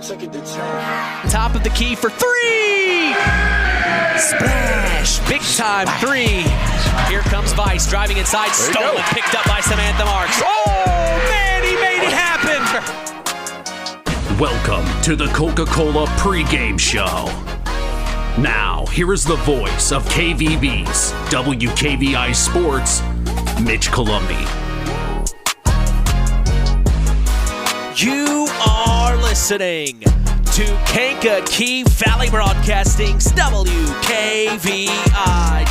Top of the key for three! Splash! Big time three. Here comes Vice driving inside, stolen, picked up by Samantha Marks. Oh, man, he made it happen! Welcome to the Coca-Cola pregame show. Now, here is the voice of KVB's WKVI Sports, Mitch Columbi. You are listening to Kankakee Valley Broadcasting's WKVI.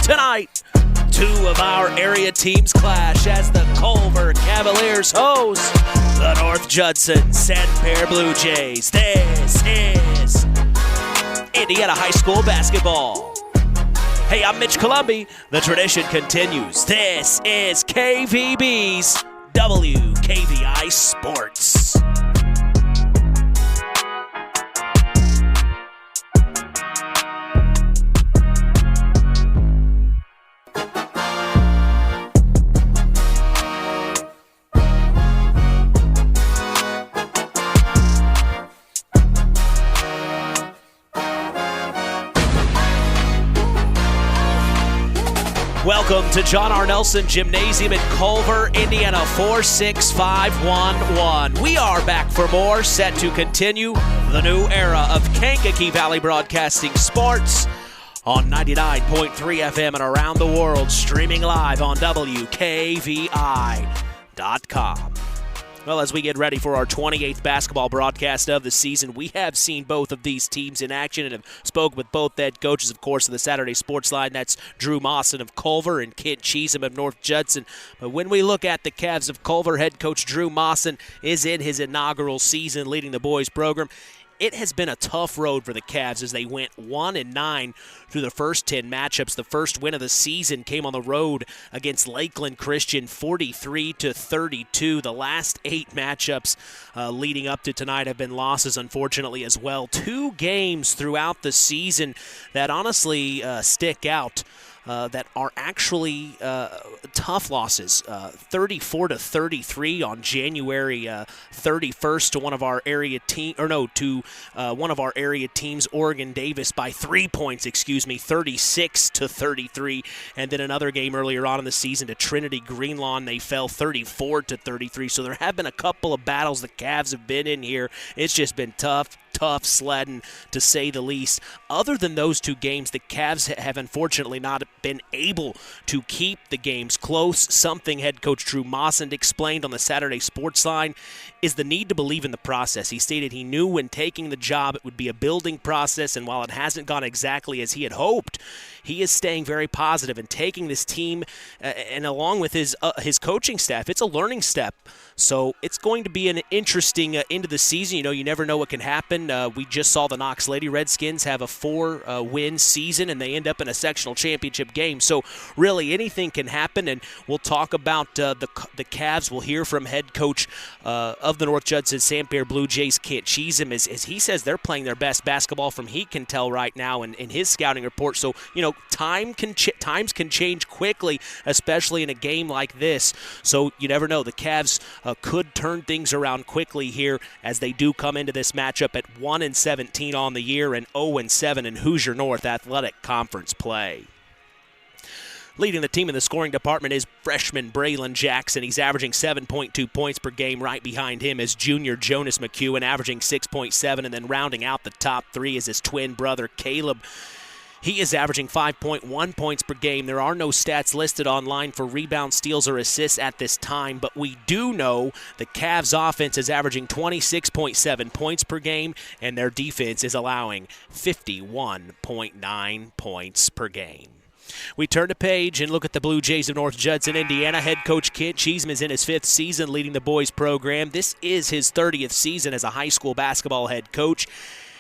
Tonight, two of our area teams clash as the Culver Cavaliers host the North Judson-San Pierre Blue Jays. This is Indiana High School basketball. Hey, I'm Mitch Columbi. The tradition continues. This is KVB's WKVI Sports. Welcome to John R. Nelson Gymnasium in Culver, Indiana, 46511. We are back for more, set to continue the new era of Kankakee Valley Broadcasting Sports on 99.3 FM and around the world, streaming live on WKVI.com. Well, as we get ready for our 28th basketball broadcast of the season, we have seen both of these teams in action and have spoken with both head coaches, of course, of the Saturday Sports Line. That's Drew Mawson of Culver and Kent Cheesem of North Judson. But when we look at the Cavs of Culver, head coach Drew Mawson is in his inaugural season leading the boys program. It has been a tough road for the Cavs as they went 1-9 through the first 10 matchups. The first win of the season came on the road against Lakeland Christian, 43-32. The last 8 matchups leading up to tonight have been losses, unfortunately, as well. 2 games throughout the season that honestly stick out. That are actually tough losses. 34-33 on January 31st to one of our area teams, Oregon Davis, by 3 points. 36-33, and then another game earlier on in the season to Trinity Greenlawn. They fell 34-33. So there have been a couple of battles the Cavs have been in here. It's just been tough sledding, to say the least. Other than those 2 games, the Cavs have unfortunately not been able to keep the games close. Something head coach Drew Mawson explained on the Saturday Sports Line is the need to believe in the process. He stated he knew when taking the job it would be a building process, and while it hasn't gone exactly as he had hoped, he is staying very positive and taking this team and along with his coaching staff. It's a learning step. So it's going to be an interesting end of the season. You know, you never know what can happen. We just saw the Knox Lady Redskins have a 4-win season, and they end up in a sectional championship game. So really anything can happen, and we'll talk about the Cavs. We'll hear from head coach of the North Judson-San Pierre Blue Jays, Kent Cheesem, as he says they're playing their best basketball from he can tell right now in his scouting report. So, you know, times can change quickly, especially in a game like this. So you never know. The Cavs could turn things around quickly here as they do come into this matchup at 1-17 on the year and 0-7 in Hoosier North Athletic Conference play. Leading the team in the scoring department is freshman Braylon Jackson. He's averaging 7.2 points per game. Right behind him is junior Jonas McEwen, averaging 6.7, and then rounding out the top 3 is his twin brother Caleb. He is averaging 5.1 points per game. There are no stats listed online for rebounds, steals, or assists at this time, but we do know the Cavs offense is averaging 26.7 points per game, and their defense is allowing 51.9 points per game. We turn the page and look at the Blue Jays of North Judson, Indiana. Head coach Kent Cheesem is in his 5th season leading the boys program. This is his 30th season as a high school basketball head coach.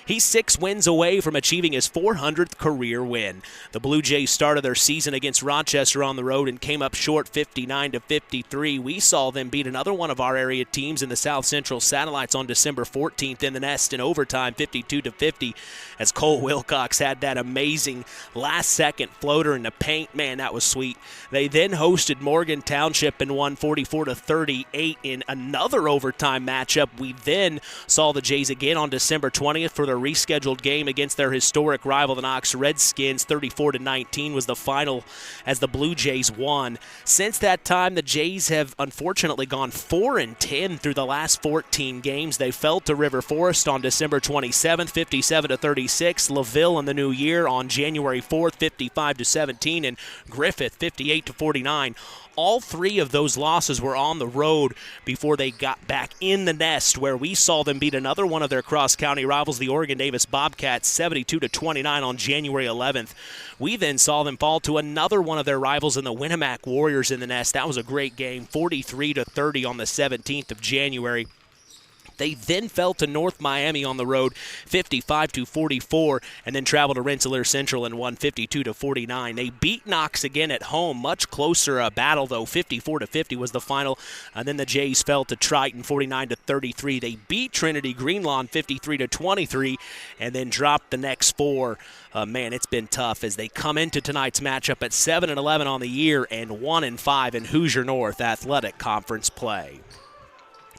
He's 6 wins away from achieving his 400th career win. The Blue Jays started their season against Rochester on the road and came up short 59-53. We saw them beat another one of our area teams in the South Central Satellites on December 14th in the Nest in overtime 52-50 as Cole Wilcox had that amazing last-second floater in the paint. Man, that was sweet. They then hosted Morgan Township and won 44-38 in another overtime matchup. We then saw the Jays again on December 20th for their rescheduled game against their historic rival, the Knox Redskins. 34-19 was the final as the Blue Jays won. Since that time, the Jays have unfortunately gone 4-10 through the last 14 games. They fell to River Forest on December 27th, 57-36. LaVille in the new year on January 4th, 55-17, and Griffith 58-49. All 3 of those losses were on the road before they got back in the Nest, where we saw them beat another one of their cross-county rivals, the Oregon Davis Bobcats, 72-29 on January 11th. We then saw them fall to another one of their rivals in the Winnemac Warriors in the Nest. That was a great game, 43-30 on the 17th of January. They then fell to North Miami on the road, 55-44, and then traveled to Rensselaer Central and won 52-49. They beat Knox again at home, much closer battle though. 54-50 was the final, and then the Jays fell to Triton, 49-33. They beat Trinity Greenlawn 53-23, and then dropped the next 4. Man, it's been tough as they come into tonight's matchup at 7-11 on the year and 1-5 in Hoosier North Athletic Conference play.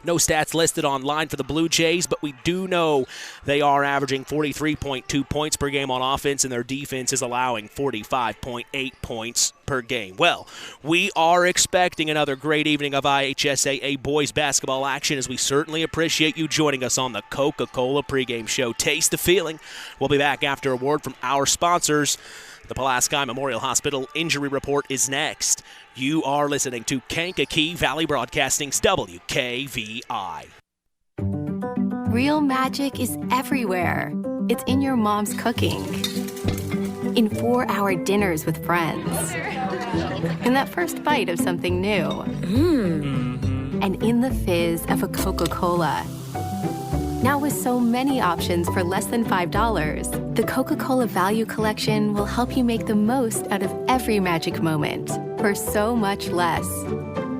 No stats listed online for the Blue Jays, but we do know they are averaging 43.2 points per game on offense, and their defense is allowing 45.8 points per game. Well, we are expecting another great evening of IHSAA boys basketball action, as we certainly appreciate you joining us on the Coca-Cola pregame show. Taste the feeling. We'll be back after a word from our sponsors. The Pulaski Memorial Hospital Injury Report is next. You are listening to Kankakee Valley Broadcasting's WKVI. Real magic is everywhere. It's in your mom's cooking, in 4-hour dinners with friends, in that first bite of something new, and in the fizz of a Coca-Cola. Now with so many options for less than $5, the Coca-Cola Value Collection will help you make the most out of every magic moment for so much less.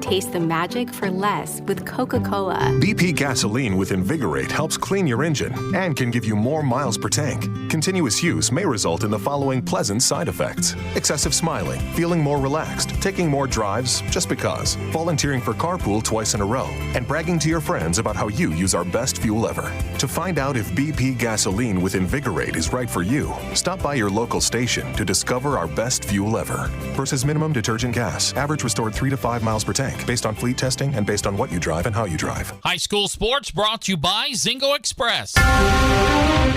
Taste the magic for less with Coca-Cola. BP gasoline with Invigorate helps clean your engine and can give you more miles per tank. Continuous use may result in the following pleasant side effects: excessive smiling, feeling more relaxed, taking more drives just because, volunteering for carpool twice in a row, and bragging to your friends about how you use our best fuel ever. To find out if BP gasoline with Invigorate is right for you, stop by your local station to discover our best fuel ever. Versus minimum detergent gas. Average restored 3 to 5 miles per tank, based on fleet testing and based on what you drive and how you drive. High school sports brought to you by Zingo Express.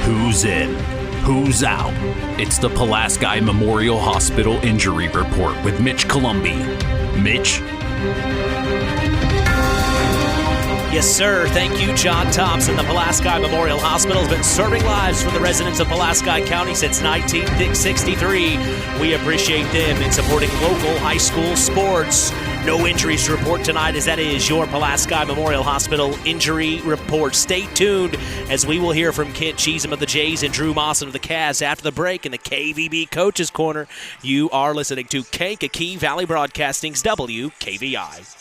Who's in? Who's out? It's the Pulaski Memorial Hospital Injury Report with Mitch Columbi. Mitch? Yes, sir. Thank you, John Thompson. The Pulaski Memorial Hospital has been serving lives for the residents of Pulaski County since 1963. We appreciate them in supporting local high school sports. No injuries to report tonight, as that is your Pulaski Memorial Hospital Injury Report. Stay tuned as we will hear from Kent Cheesem of the Jays and Drew Mawson of the Cavs after the break in the KVB Coaches Corner. You are listening to Kankakee Valley Broadcasting's WKVI.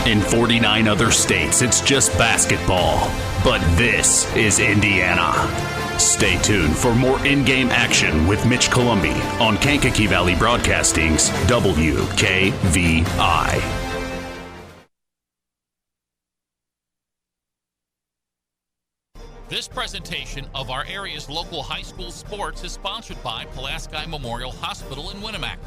In 49 other states, it's just basketball. But this is Indiana. Stay tuned for more in-game action with Mitch Columbi on Kankakee Valley Broadcasting's WKVI. This presentation of our area's local high school sports is sponsored by Pulaski Memorial Hospital in Winnemac.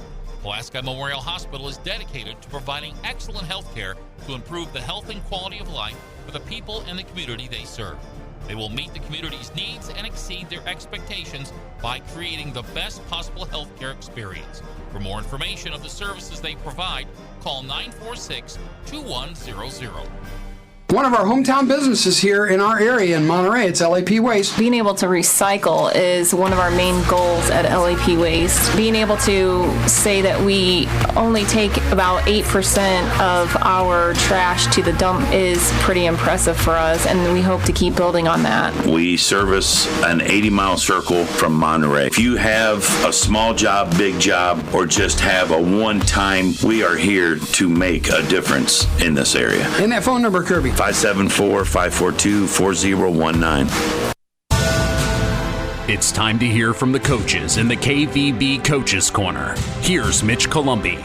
Pulaski Memorial Hospital is dedicated to providing excellent health care to improve the health and quality of life for the people and the community they serve. They will meet the community's needs and exceed their expectations by creating the best possible health care experience. For more information of the services they provide, call 946-2100. One of our hometown businesses here in our area in Monterey, it's LAP Waste. Being able to recycle is one of our main goals at LAP Waste. Being able to say that we only take about 8% of our trash to the dump is pretty impressive for us, and we hope to keep building on that. We service an 80-mile circle from Monterey. If you have a small job, big job, or just have a one-time, we are here to make a difference in this area. And that phone number, Kirby? 574-542-4019. It's time to hear from the coaches in the KVB Coaches Corner. Here's Mitch Columbi.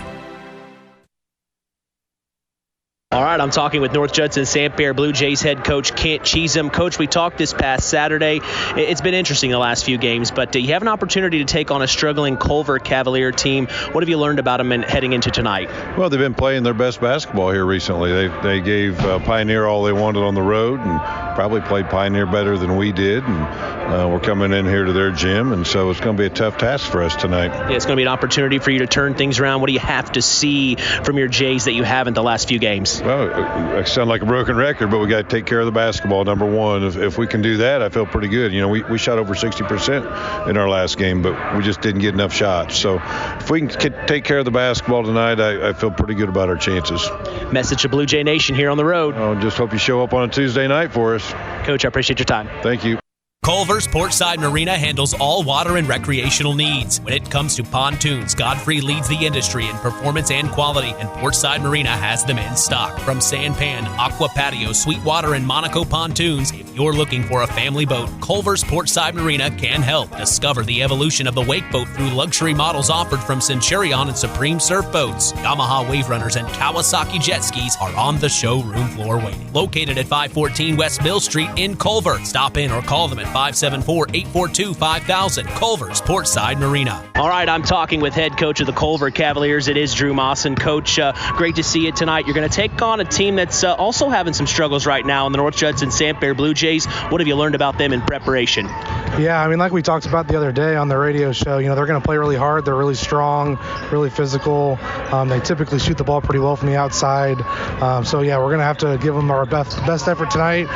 All right, I'm talking with North Judson-San Pierre Blue Jays head coach Kent Cheatham. Coach, we talked this past Saturday. It's been interesting the last few games, but you have an opportunity to take on a struggling Culver Cavalier team. What have you learned about them heading into tonight? Well, they've been playing their best basketball here recently. They gave Pioneer all they wanted on the road and probably played Pioneer better than we did. And we're coming in here to their gym, and so it's going to be a tough task for us tonight. Yeah, it's going to be an opportunity for you to turn things around. What do you have to see from your Jays that you haven't the last few games? Well, I sound like a broken record, but we got to take care of the basketball, number one. If we can do that, I feel pretty good. You know, we shot over 60% in our last game, but we just didn't get enough shots. So if we can take care of the basketball tonight, I feel pretty good about our chances. Message to Blue Jay Nation here on the road. Just hope you show up on a Tuesday night for us. Coach, I appreciate your time. Thank you. Culver's Portside Marina handles all water and recreational needs. When it comes to pontoons, Godfrey leads the industry in performance and quality, and Portside Marina has them in stock. From Sanpan, Aqua Patio, Sweetwater, and Monaco pontoons, if you're looking for a family boat, Culver's Portside Marina can help. Discover the evolution of the wake boat through luxury models offered from Centurion and Supreme Surf Boats. Yamaha Wave Runners and Kawasaki jet skis are on the showroom floor waiting. Located at 514 West Mill Street in Culver. Stop in or call them at 574-842-5000. Culver's Portside Marina. All right, I'm talking with head coach of the Culver Cavaliers. It is Drew Mawson. Coach, great to see you tonight. You're going to take on a team that's also having some struggles right now in the North Judson-San Pierre Blue Jays. What have you learned about them in preparation? Yeah, I mean, like we talked about the other day on the radio show, you know, they're going to play really hard. They're really strong, really physical. They typically shoot the ball pretty well from the outside. So, yeah, we're going to have to give them our best effort tonight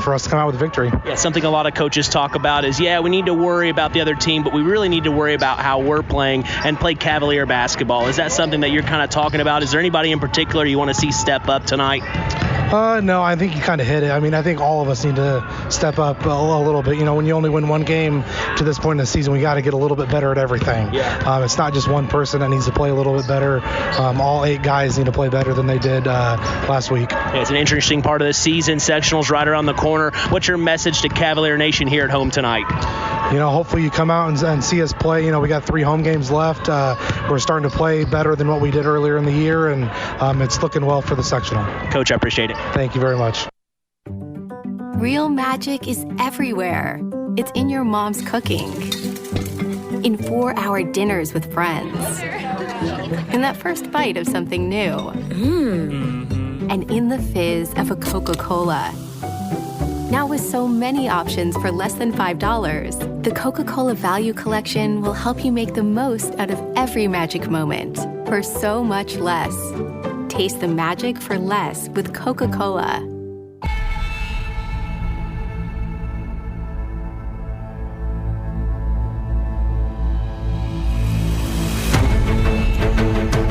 for us to come out with a victory. Yeah, something a lot of coaches talk about is, we need to worry about the other team, but we really need to worry about how we're playing and play Cavalier basketball. Is that something that you're kind of talking about? Is there anybody in particular you want to see step up tonight? No, I think you kind of hit it. I mean, I think all of us need to step up a little bit. You know, when you only win one game to this point in the season, we got to get a little bit better at everything. Yeah. It's not just one person that needs to play a little bit better. All 8 guys need to play better than they did last week. Yeah, it's an interesting part of the season. Sectionals right around the corner. What's your message to Cavalier Nation here at home tonight? You know, hopefully you come out and see us play. You know, we got 3 home games left. We're starting to play better than what we did earlier in the year, and it's looking well for the sectional. Coach, I appreciate it. Thank you very much. Real magic is everywhere. It's in your mom's cooking, in 4-hour dinners with friends, in that first bite of something new, and in the fizz of a Coca-Cola. Now with so many options for less than $5, the Coca-Cola Value Collection will help you make the most out of every magic moment for so much less. Taste the magic for less with Coca-Cola.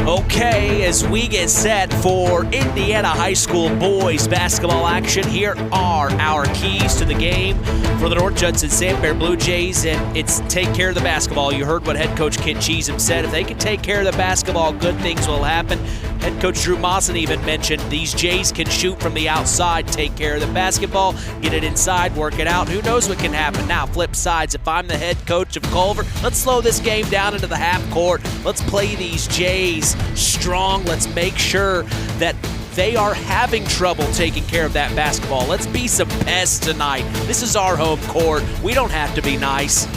Okay, as we get set for Indiana High School boys basketball action, here are our keys to the game for the North Judson-San Pierre Blue Jays, and it's take care of the basketball. You heard what head coach Kent Cheatham said. If they can take care of the basketball, good things will happen. Head coach Drew Mawson even mentioned these Jays can shoot from the outside, take care of the basketball, get it inside, work it out. Who knows what can happen? Now, flip sides, if I'm the head coach of Culver, let's slow this game down into the half court. Let's play these Jays strong. Let's make sure that they are having trouble taking care of that basketball. Let's be some pests tonight. This is our home court. We don't have to be nice.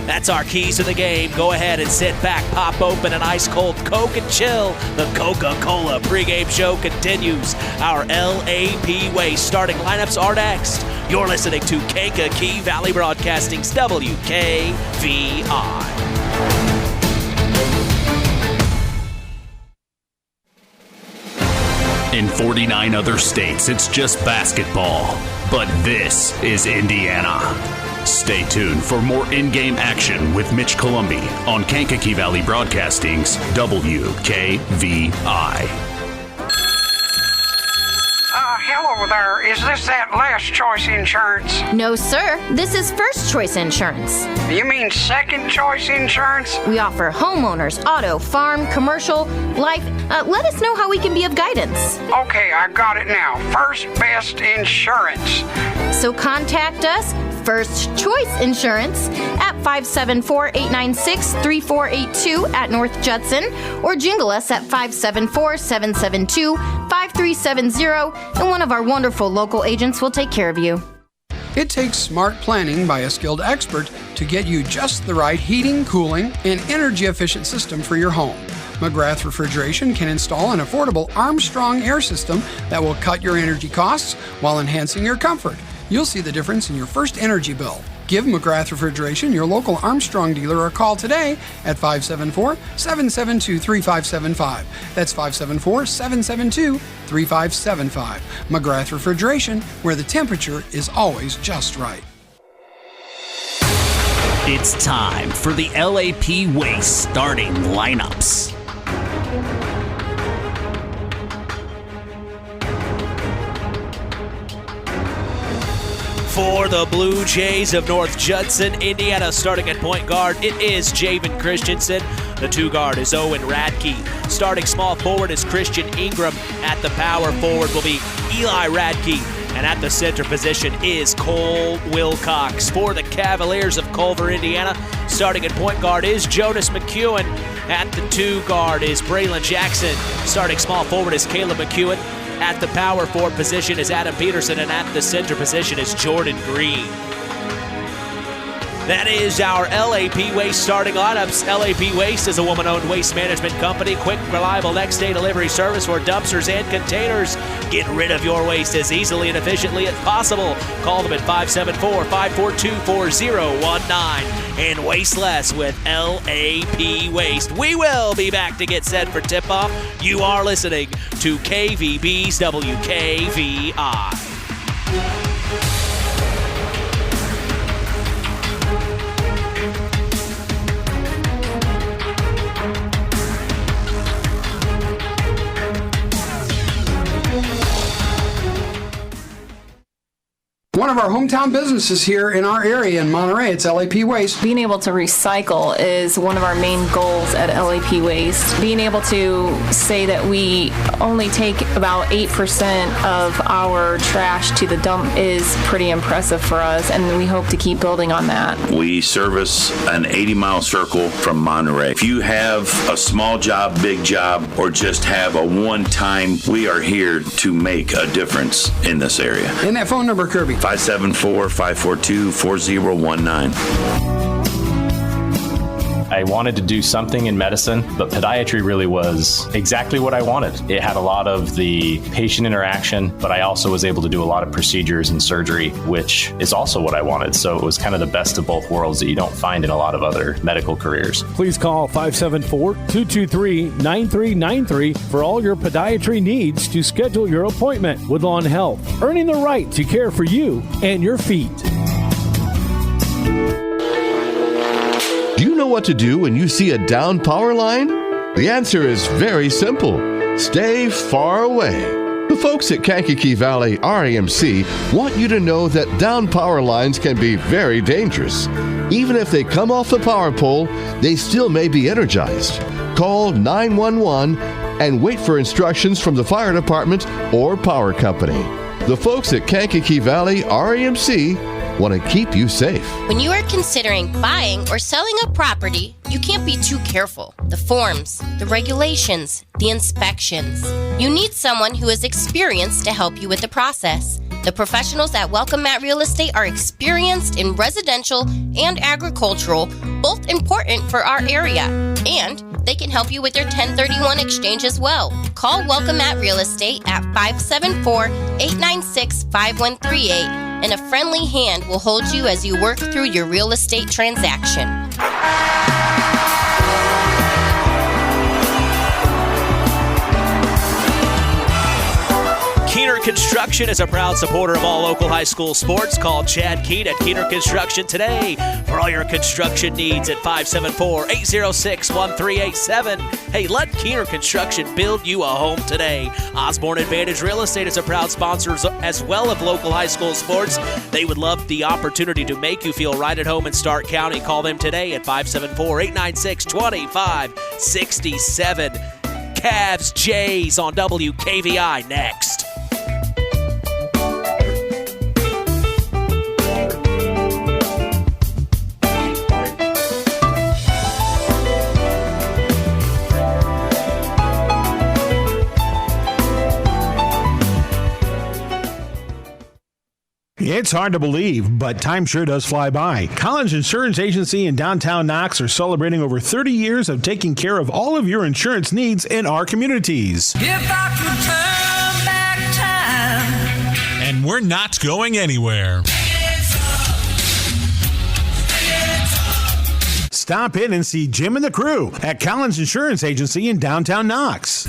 That's our keys to the game. Go ahead and sit back, pop open an ice-cold Coke and chill. The Coca-Cola pregame show continues. Our LAP Waste starting lineups are next. You're listening to Kankakee Valley Broadcasting's WKVI. In 49 other states, it's just basketball. But this is Indiana. Stay tuned for more in-game action with Mitch Columbi on Kankakee Valley Broadcasting's WKVI. Hello there. Is this that Last Choice Insurance? No, sir. This is First Choice Insurance. You mean Second Choice Insurance? We offer homeowners, auto, farm, commercial, life. Let us know how we can be of guidance. Okay, I got it now. First Best Insurance. So contact us, First Choice Insurance, at 574-896-3482 at North Judson, or jingle us at 574-772-5370, and one of our wonderful local agents will take care of you. It takes smart planning by a skilled expert to get you just the right heating, cooling, and energy-efficient system for your home. McGrath Refrigeration can install an affordable Armstrong air system that will cut your energy costs while enhancing your comfort. You'll see the difference in your first energy bill. Give McGrath Refrigeration, your local Armstrong dealer, a call today at 574-772-3575. That's 574-772-3575. McGrath Refrigeration, where the temperature is always just right. It's time for the LAP Waste starting lineups. For the Blue Jays of North Judson, Indiana, starting at point guard, it is Javen Christensen. The two guard is Owen Radke. Starting small forward is Christian Ingram. At the power forward will be Eli Radke. And at the center position is Cole Wilcox. For the Cavaliers of Culver, Indiana, starting at point guard is Jonas McEwen. At the two guard is Braylon Jackson. Starting small forward is Caleb McEwen. At the power forward position is Adam Peterson, and at the center position is Jordan Green. That is our LAP Waste starting lineups. LAP Waste is a woman-owned waste management company. Quick, reliable next-day delivery service for dumpsters and containers. Get rid of your waste as easily and efficiently as possible. Call them at 574-542-4019 and waste less with LAP Waste. We will be back to get set for tip-off. You are listening to KVB's WKVI. One of our hometown businesses here in our area in Monterey, it's LAP Waste. Being able to recycle is one of our main goals at LAP Waste. Being able to say that we only take about 8% of our trash to the dump is pretty impressive for us, and we hope to keep building on that. We service an 80-mile circle from Monterey. If you have a small job, big job, or just have a one-time, we are here to make a difference in this area. And that phone number, Kirby? 574-542-4019. I wanted to do something in medicine, but podiatry really was exactly what I wanted. It had a lot of the patient interaction, but I also was able to do a lot of procedures and surgery, which is also what I wanted. So it was kind of the best of both worlds that you don't find in a lot of other medical careers. Please call 574-223-9393 for all your podiatry needs to schedule your appointment. Woodlawn Health, earning the right to care for you and your feet. Do you know what to do when you see a down power line? The answer is very simple. Stay far away. The folks at Kankakee Valley RAMC want you to know that down power lines can be very dangerous. Even if they come off the power pole, they still may be energized. Call 911 and wait for instructions from the fire department or power company. The folks at Kankakee Valley RAMC want to keep you safe. When you are considering buying or selling a property, you can't be too careful. The forms, the regulations, the inspections. You need someone who is experienced to help you with the process. The professionals at Welcome Mat Real Estate are experienced in residential and agricultural, both important for our area. And they can help you with your 1031 exchange as well. Call Welcome Mat Real Estate at 574-896-5138. And a friendly hand will hold you as you work through your real estate transaction. Keener Construction is a proud supporter of all local high school sports. Call Chad Keene at Keener Construction today for all your construction needs at 574-806-1387. Hey, let Keener Construction build you a home today. Osborne Advantage Real Estate is a proud sponsor as well of local high school sports. They would love the opportunity to make you feel right at home in Stark County. Call them today at 574-896-2567. Cavs Jays on WKVI next. It's hard to believe, but time sure does fly by. Collins Insurance Agency in downtown Knox are celebrating over 30 years of taking care of all of your insurance needs in our communities. If I could turn back time. And we're not going anywhere. Stop in and see Jim and the crew at Collins Insurance Agency in downtown Knox.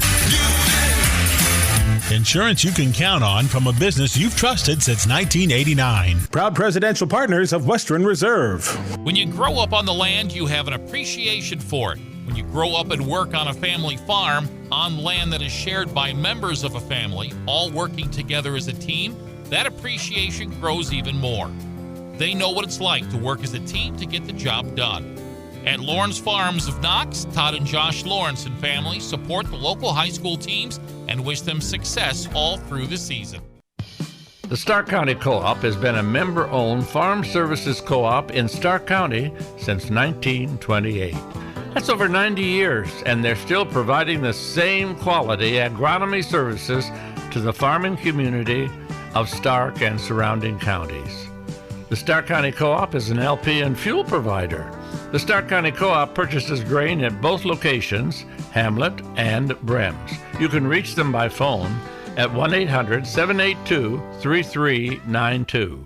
Insurance you can count on from a business you've trusted since 1989. Proud presidential partners of Western Reserve. When you grow up on the land, you have an appreciation for it. When you grow up and work on a family farm, on land that is shared by members of a family, all working together as a team, that appreciation grows even more. They know what it's like to work as a team to get the job done. At Lawrence Farms of Knox, Todd and Josh Lawrence and family support the local high school teams and wish them success all through the season. The Stark County Co-op has been a member-owned farm services co-op in Stark County since 1928. That's over 90 years, and they're still providing the same quality agronomy services to the farming community of Stark and surrounding counties. The Stark County Co-op is an LP and fuel provider. The Stark County Co-op purchases grain at both locations, Hamlet and Brems. You can reach them by phone at 1-800-782-3392.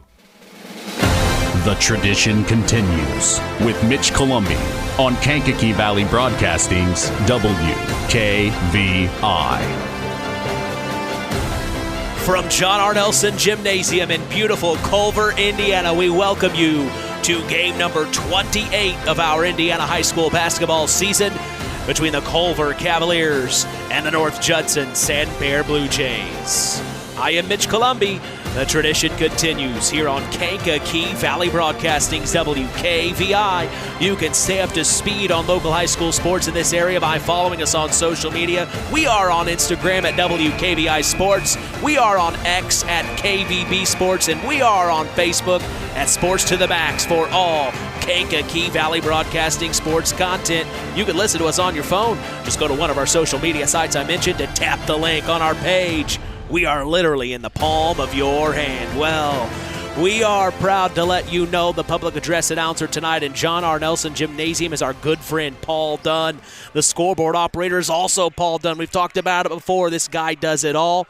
The tradition continues with Mitch Columbi on Kankakee Valley Broadcasting's WKVI. From John R. Nelson Gymnasium in beautiful Culver, Indiana, we welcome you to game number 28 of our Indiana high school basketball season between the Culver Cavaliers and the North Judson-San Blue Jays. I am Mitch Columbi. The tradition continues here on Kankakee Valley Broadcasting's WKVI. You can stay up to speed on local high school sports in this area by following us on social media. We are on Instagram at WKVI Sports. We are on X at KVB Sports. And we are on Facebook at Sports to the Max for all Kankakee Valley Broadcasting sports content. You can listen to us on your phone. Just go to one of our social media sites I mentioned and tap the link on our page. We are literally in the palm of your hand. Well, we are proud to let you know the public address announcer tonight in John R. Nelson Gymnasium is our good friend Paul Dunn. The scoreboard operator is also Paul Dunn. We've talked about it before. This guy does it all.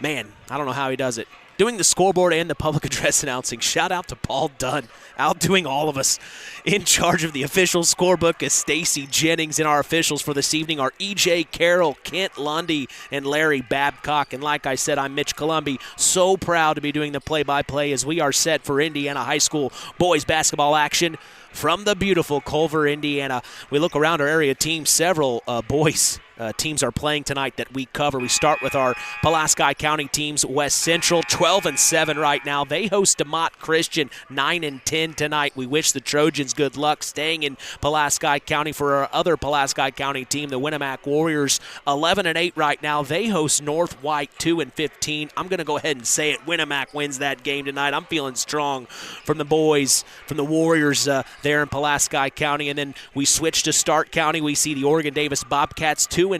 Man, I don't know how he does it. Doing the scoreboard and the public address announcing. Shout out to Paul Dunn, outdoing all of us. In charge of the official scorebook is Stacy Jennings, and our officials for this evening are E.J. Carroll, Kent Lundy, and Larry Babcock. And like I said, I'm Mitch Columbi. So proud to be doing the play-by-play as we are set for Indiana High School boys basketball action from the beautiful Culver, Indiana. We look around our area teams, several boys teams are playing tonight that we cover. We start with our Pulaski County teams, West Central, 12-7 right now. They host DeMott Christian, 9-10 tonight. We wish the Trojans good luck staying in Pulaski County. For our other Pulaski County team, the Winamac Warriors, 11-8 right now. They host North White, 2-15. I'm going to go ahead and say it. Winamac wins that game tonight. I'm feeling strong from the boys, from the Warriors there in Pulaski County. And then we switch to Stark County. We see the Oregon-Davis Bobcats, 2-15.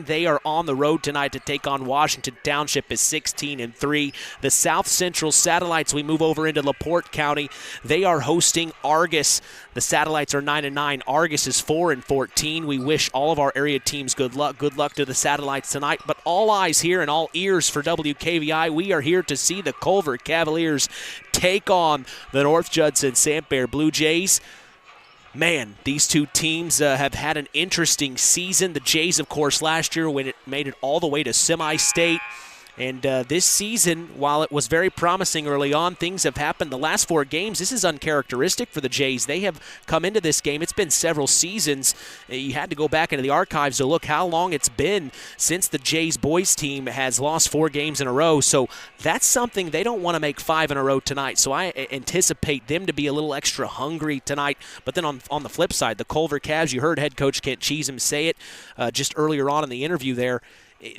They are on the road tonight to take on Washington Township at 16-3. The South Central Satellites, we move over into LaPorte County. They are hosting Argus. The Satellites are 9-9. Argus is 4-14. We wish all of our area teams good luck. Good luck to the Satellites tonight. But all eyes here and all ears for WKVI. We are here to see the Culver Cavaliers take on the North Judson-San Blue Jays. Man, these two teams have had an interesting season. The Jays, of course, last year when it made it all the way to semi-state. And this season, while it was very promising early on, things have happened. The last 4 games, this is uncharacteristic for the Jays. They have come into this game. It's been several seasons. You had to go back into the archives to look how long it's been since the Jays boys team has lost 4 games in a row. So that's something they don't want to make 5 in a row tonight. So I anticipate them to be a little extra hungry tonight. But then on the flip side, the Culver Cavs, you heard head coach Kent Cheatham say it just earlier on in the interview there.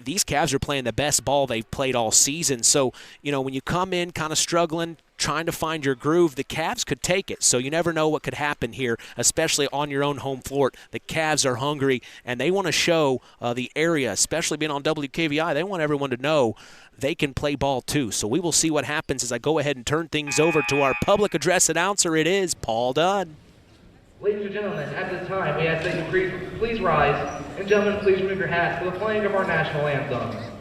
These Cavs are playing the best ball they've played all season. So, when you come in kind of struggling, trying to find your groove, the Cavs could take it. So you never know what could happen here, especially on your own home floor. The Cavs are hungry, and they want to show the area, especially being on WKVI, they want everyone to know they can play ball too. So we will see what happens as I go ahead and turn things over to our public address announcer. It is Paul Dunn. Ladies and gentlemen, at this time, we ask that you please rise, and gentlemen, please remove your hats for the playing of our national anthem.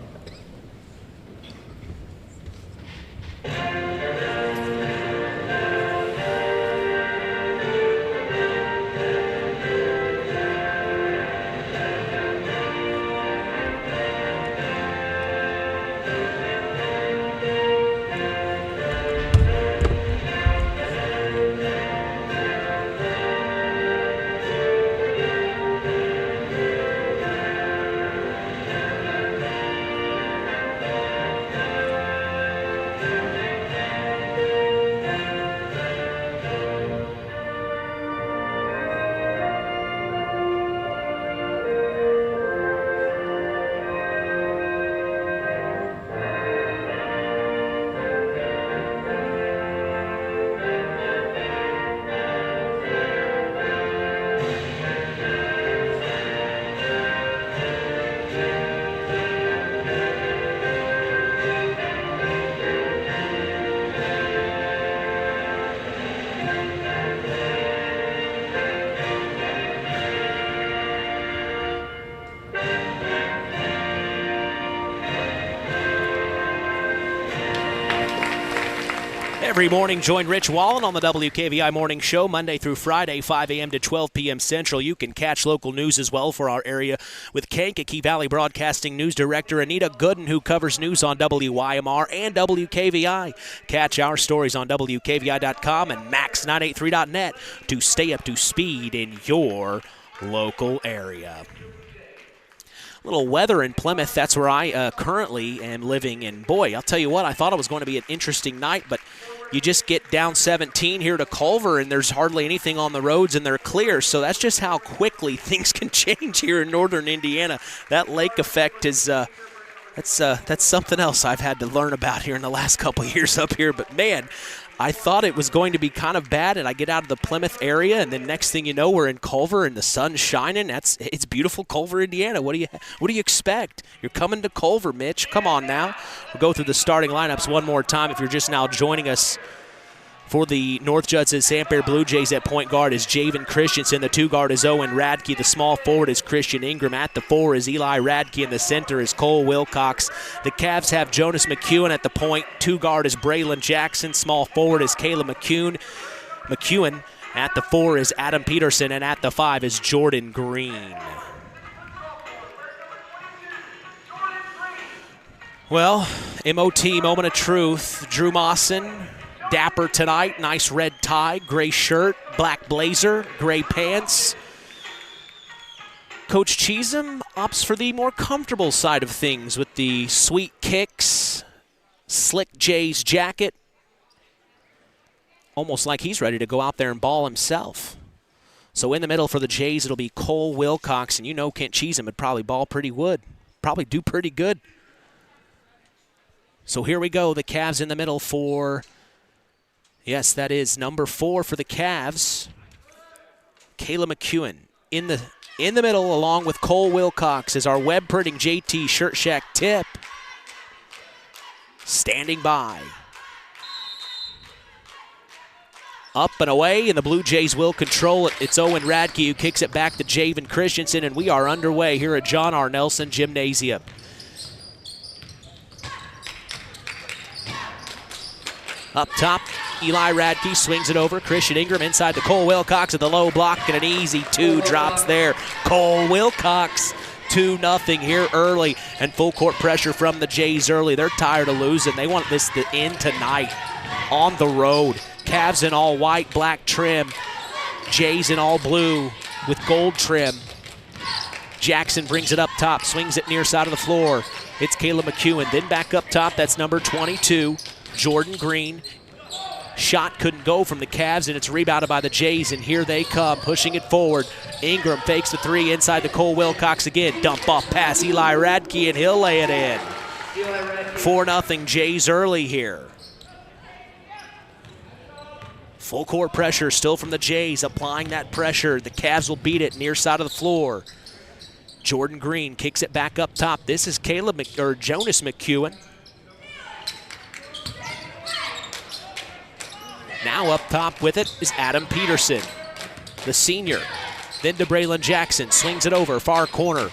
Every morning, join Rich Wallen on the WKVI Morning Show, Monday through Friday, 5 a.m. to 12 p.m. Central. You can catch local news as well for our area with Kankakee Valley Broadcasting News Director Anita Gooden, who covers news on WYMR and WKVI. Catch our stories on WKVI.com and Max983.net to stay up to speed in your local area. Little weather in Plymouth, that's where I currently am living. And boy, I'll tell you what, I thought it was going to be an interesting night, but you just get down 17 here to Culver, and there's hardly anything on the roads, and they're clear. So that's just how quickly things can change here in northern Indiana. That lake effect is that's something else I've had to learn about here in the last couple of years up here. But man, I thought it was going to be kind of bad, and I get out of the Plymouth area, and then next thing you know, we're in Culver, and the sun's shining. It's beautiful Culver, Indiana. What do you expect? You're coming to Culver, Mitch. Come on now. We'll go through the starting lineups one more time. If you're just now joining us, for the North Judson-San Blue Jays at point guard is Javen Christensen. The 2 guard is Owen Radke. The small forward is Christian Ingram. At the 4 is Eli Radke. In the center is Cole Wilcox. The Cavs have Jonas McEwen at the point. 2 guard is Braylon Jackson. Small forward is Caleb McEwen. At the 4 is Adam Peterson. And at the 5 is Jordan Green. Well, MOT, moment of truth. Drew Mawson, dapper tonight, nice red tie, gray shirt, black blazer, gray pants. Coach Cheatham opts for the more comfortable side of things with the sweet kicks, slick Jays jacket. Almost like he's ready to go out there and ball himself. So in the middle for the Jays, it'll be Cole Wilcox, and you know Kent Cheatham would probably ball pretty good, probably do pretty good. So here we go, the Cavs in the middle for... Yes, that is number 4 for the Cavs. Caleb McEwen in the middle along with Cole Wilcox as our web printing JT Shirt Shack tip. Standing by. Up and away, and the Blue Jays will control it. It's Owen Radke who kicks it back to Javen Christensen, and we are underway here at John R. Nelson Gymnasium. Up top, Eli Radke swings it over. Christian Ingram inside to Cole Wilcox at the low block, and an easy 2 drops there. Cole Wilcox, 2-0 here early, and full court pressure from the Jays early. They're tired of losing. They want this to end tonight on the road. Cavs in all white, black trim. Jays in all blue with gold trim. Jackson brings it up top, swings it near side of the floor. It's Caleb McEwen. Then back up top, that's number 22, Jordan Green. Shot couldn't go from the Cavs, and it's rebounded by the Jays, and here they come, pushing it forward. Ingram fakes the three inside to Cole Wilcox again. Dump off pass, Eli Radke, and he'll lay it in. 4-0 Jays early here. Full court pressure still from the Jays, applying that pressure. The Cavs will beat it near side of the floor. Jordan Green kicks it back up top. This is Jonas McEwen. Now up top with it is Adam Peterson, the senior. Then to Braylon Jackson, swings it over, far corner.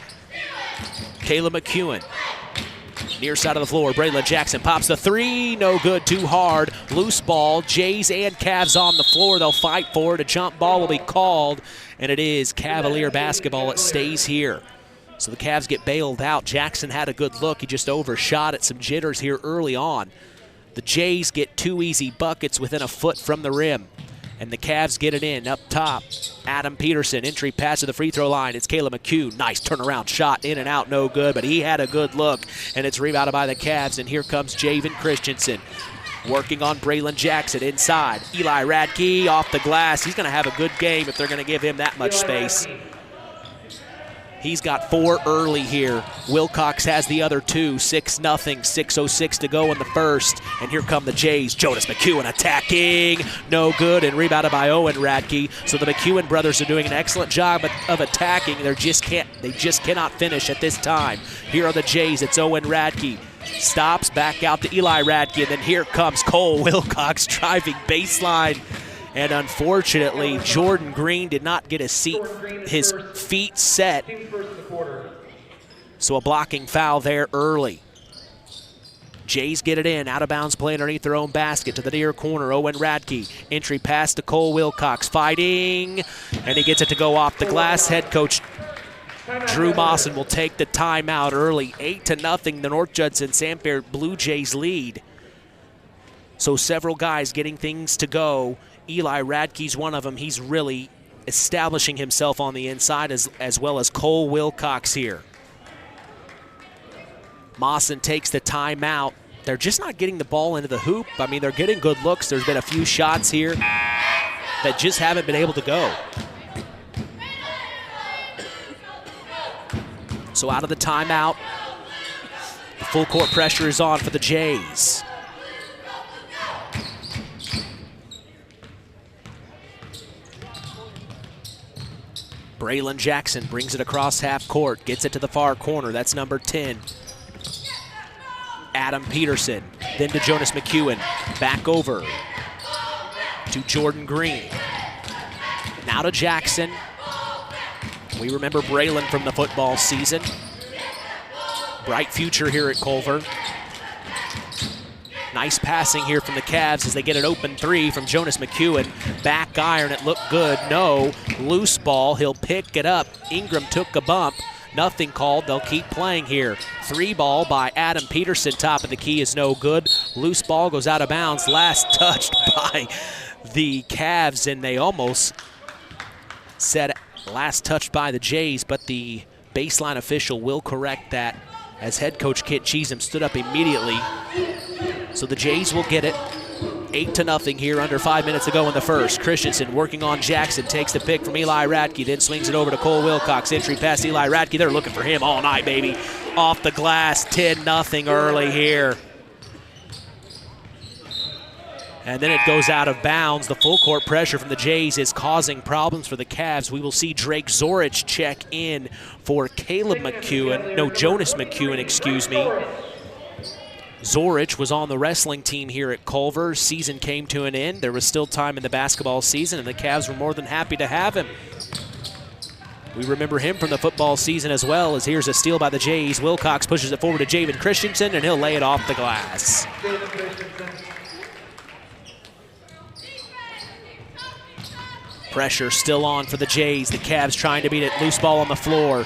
Caleb McEwen, near side of the floor. Braylon Jackson pops the three, no good, too hard. Loose ball, Jays and Cavs on the floor. They'll fight for it. A jump ball will be called, and it is Cavalier basketball. It stays here. So the Cavs get bailed out. Jackson had a good look. He just overshot at some jitters here early on. The Jays get 2 easy buckets within a foot from the rim, and the Cavs get it in up top. Adam Peterson, entry pass to the free throw line. It's Caleb McEwen. Nice turnaround shot, in and out, no good, but he had a good look, and it's rebounded by the Cavs, and here comes Javen Christensen. Working on Braylon Jackson inside. Eli Radke off the glass. He's going to have a good game if they're going to give him that much space. He's got 4 early here. Wilcox has the other 2. 6-0, 6:06 to go in the first. And here come the Jays. Jonas McEwen attacking. No good, and rebounded by Owen Radke. So the McEwen brothers are doing an excellent job of attacking. They just cannot finish at this time. Here are the Jays. It's Owen Radke. Stops back out to Eli Radke, and then here comes Cole Wilcox driving baseline. And unfortunately, Jordan Green did not get his feet set. So a blocking foul there early. Jays get it in, out of bounds play underneath their own basket to the near corner. Owen Radke, entry pass to Cole Wilcox, fighting, and he gets it to go off the glass. Head coach Drew Mawson will take the timeout early. 8-0, the North Judson-San Blue Jays lead. So several guys getting things to go. Eli Radke's one of them. He's really establishing himself on the inside as well as Cole Wilcox here. Mawson takes the timeout. They're just not getting the ball into the hoop. I mean, they're getting good looks. There's been a few shots here that just haven't been able to go. So out of the timeout, the full court pressure is on for the Jays. Braylon Jackson brings it across half court, gets it to the far corner. That's number 10. Adam Peterson, then to Jonas McEwen. Back over to Jordan Green. Now to Jackson. We remember Braylon from the football season. Bright future here at Culver. Nice passing here from the Cavs as they get an open 3 from Jonas McEwen. Back iron, it looked good. No, loose ball, he'll pick it up. Ingram took a bump. Nothing called, they'll keep playing here. 3 ball by Adam Peterson, top of the key is no good. Loose ball goes out of bounds. Last touched by the Cavs, and they almost said last touched by the Jays, but the baseline official will correct that as head coach Kit Cheatham stood up immediately. So the Jays will get it. 8-0 here, under 5 minutes to go in the first. Christensen working on Jackson, takes the pick from Eli Radke, then swings it over to Cole Wilcox. Entry past Eli Radke. They're looking for him all night, baby. Off the glass, 10-0 early here. And then it goes out of bounds. The full court pressure from the Jays is causing problems for the Cavs. We will see Drake Zorich check in for Jonas McEwen, excuse me. Zorich was on the wrestling team here at Culver. Season came to an end. There was still time in the basketball season, and the Cavs were more than happy to have him. We remember him from the football season as well, as here's a steal by the Jays. Wilcox pushes it forward to Javen Christensen, and he'll lay it off the glass. Pressure still on for the Jays. The Cavs trying to beat it. Loose ball on the floor.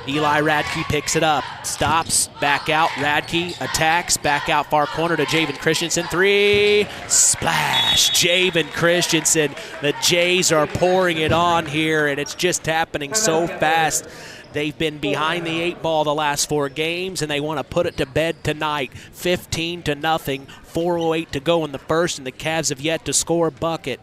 Eli Radke picks it up, stops, back out, Radke attacks, back out far corner to Javen Christensen, 3, splash, Javen Christensen. The Jays are pouring it on here, and it's just happening so fast. They've been behind the 8 ball the last 4 games, and they want to put it to bed tonight. 15-0, 4:08 to go in the first, and the Cavs have yet to score a bucket.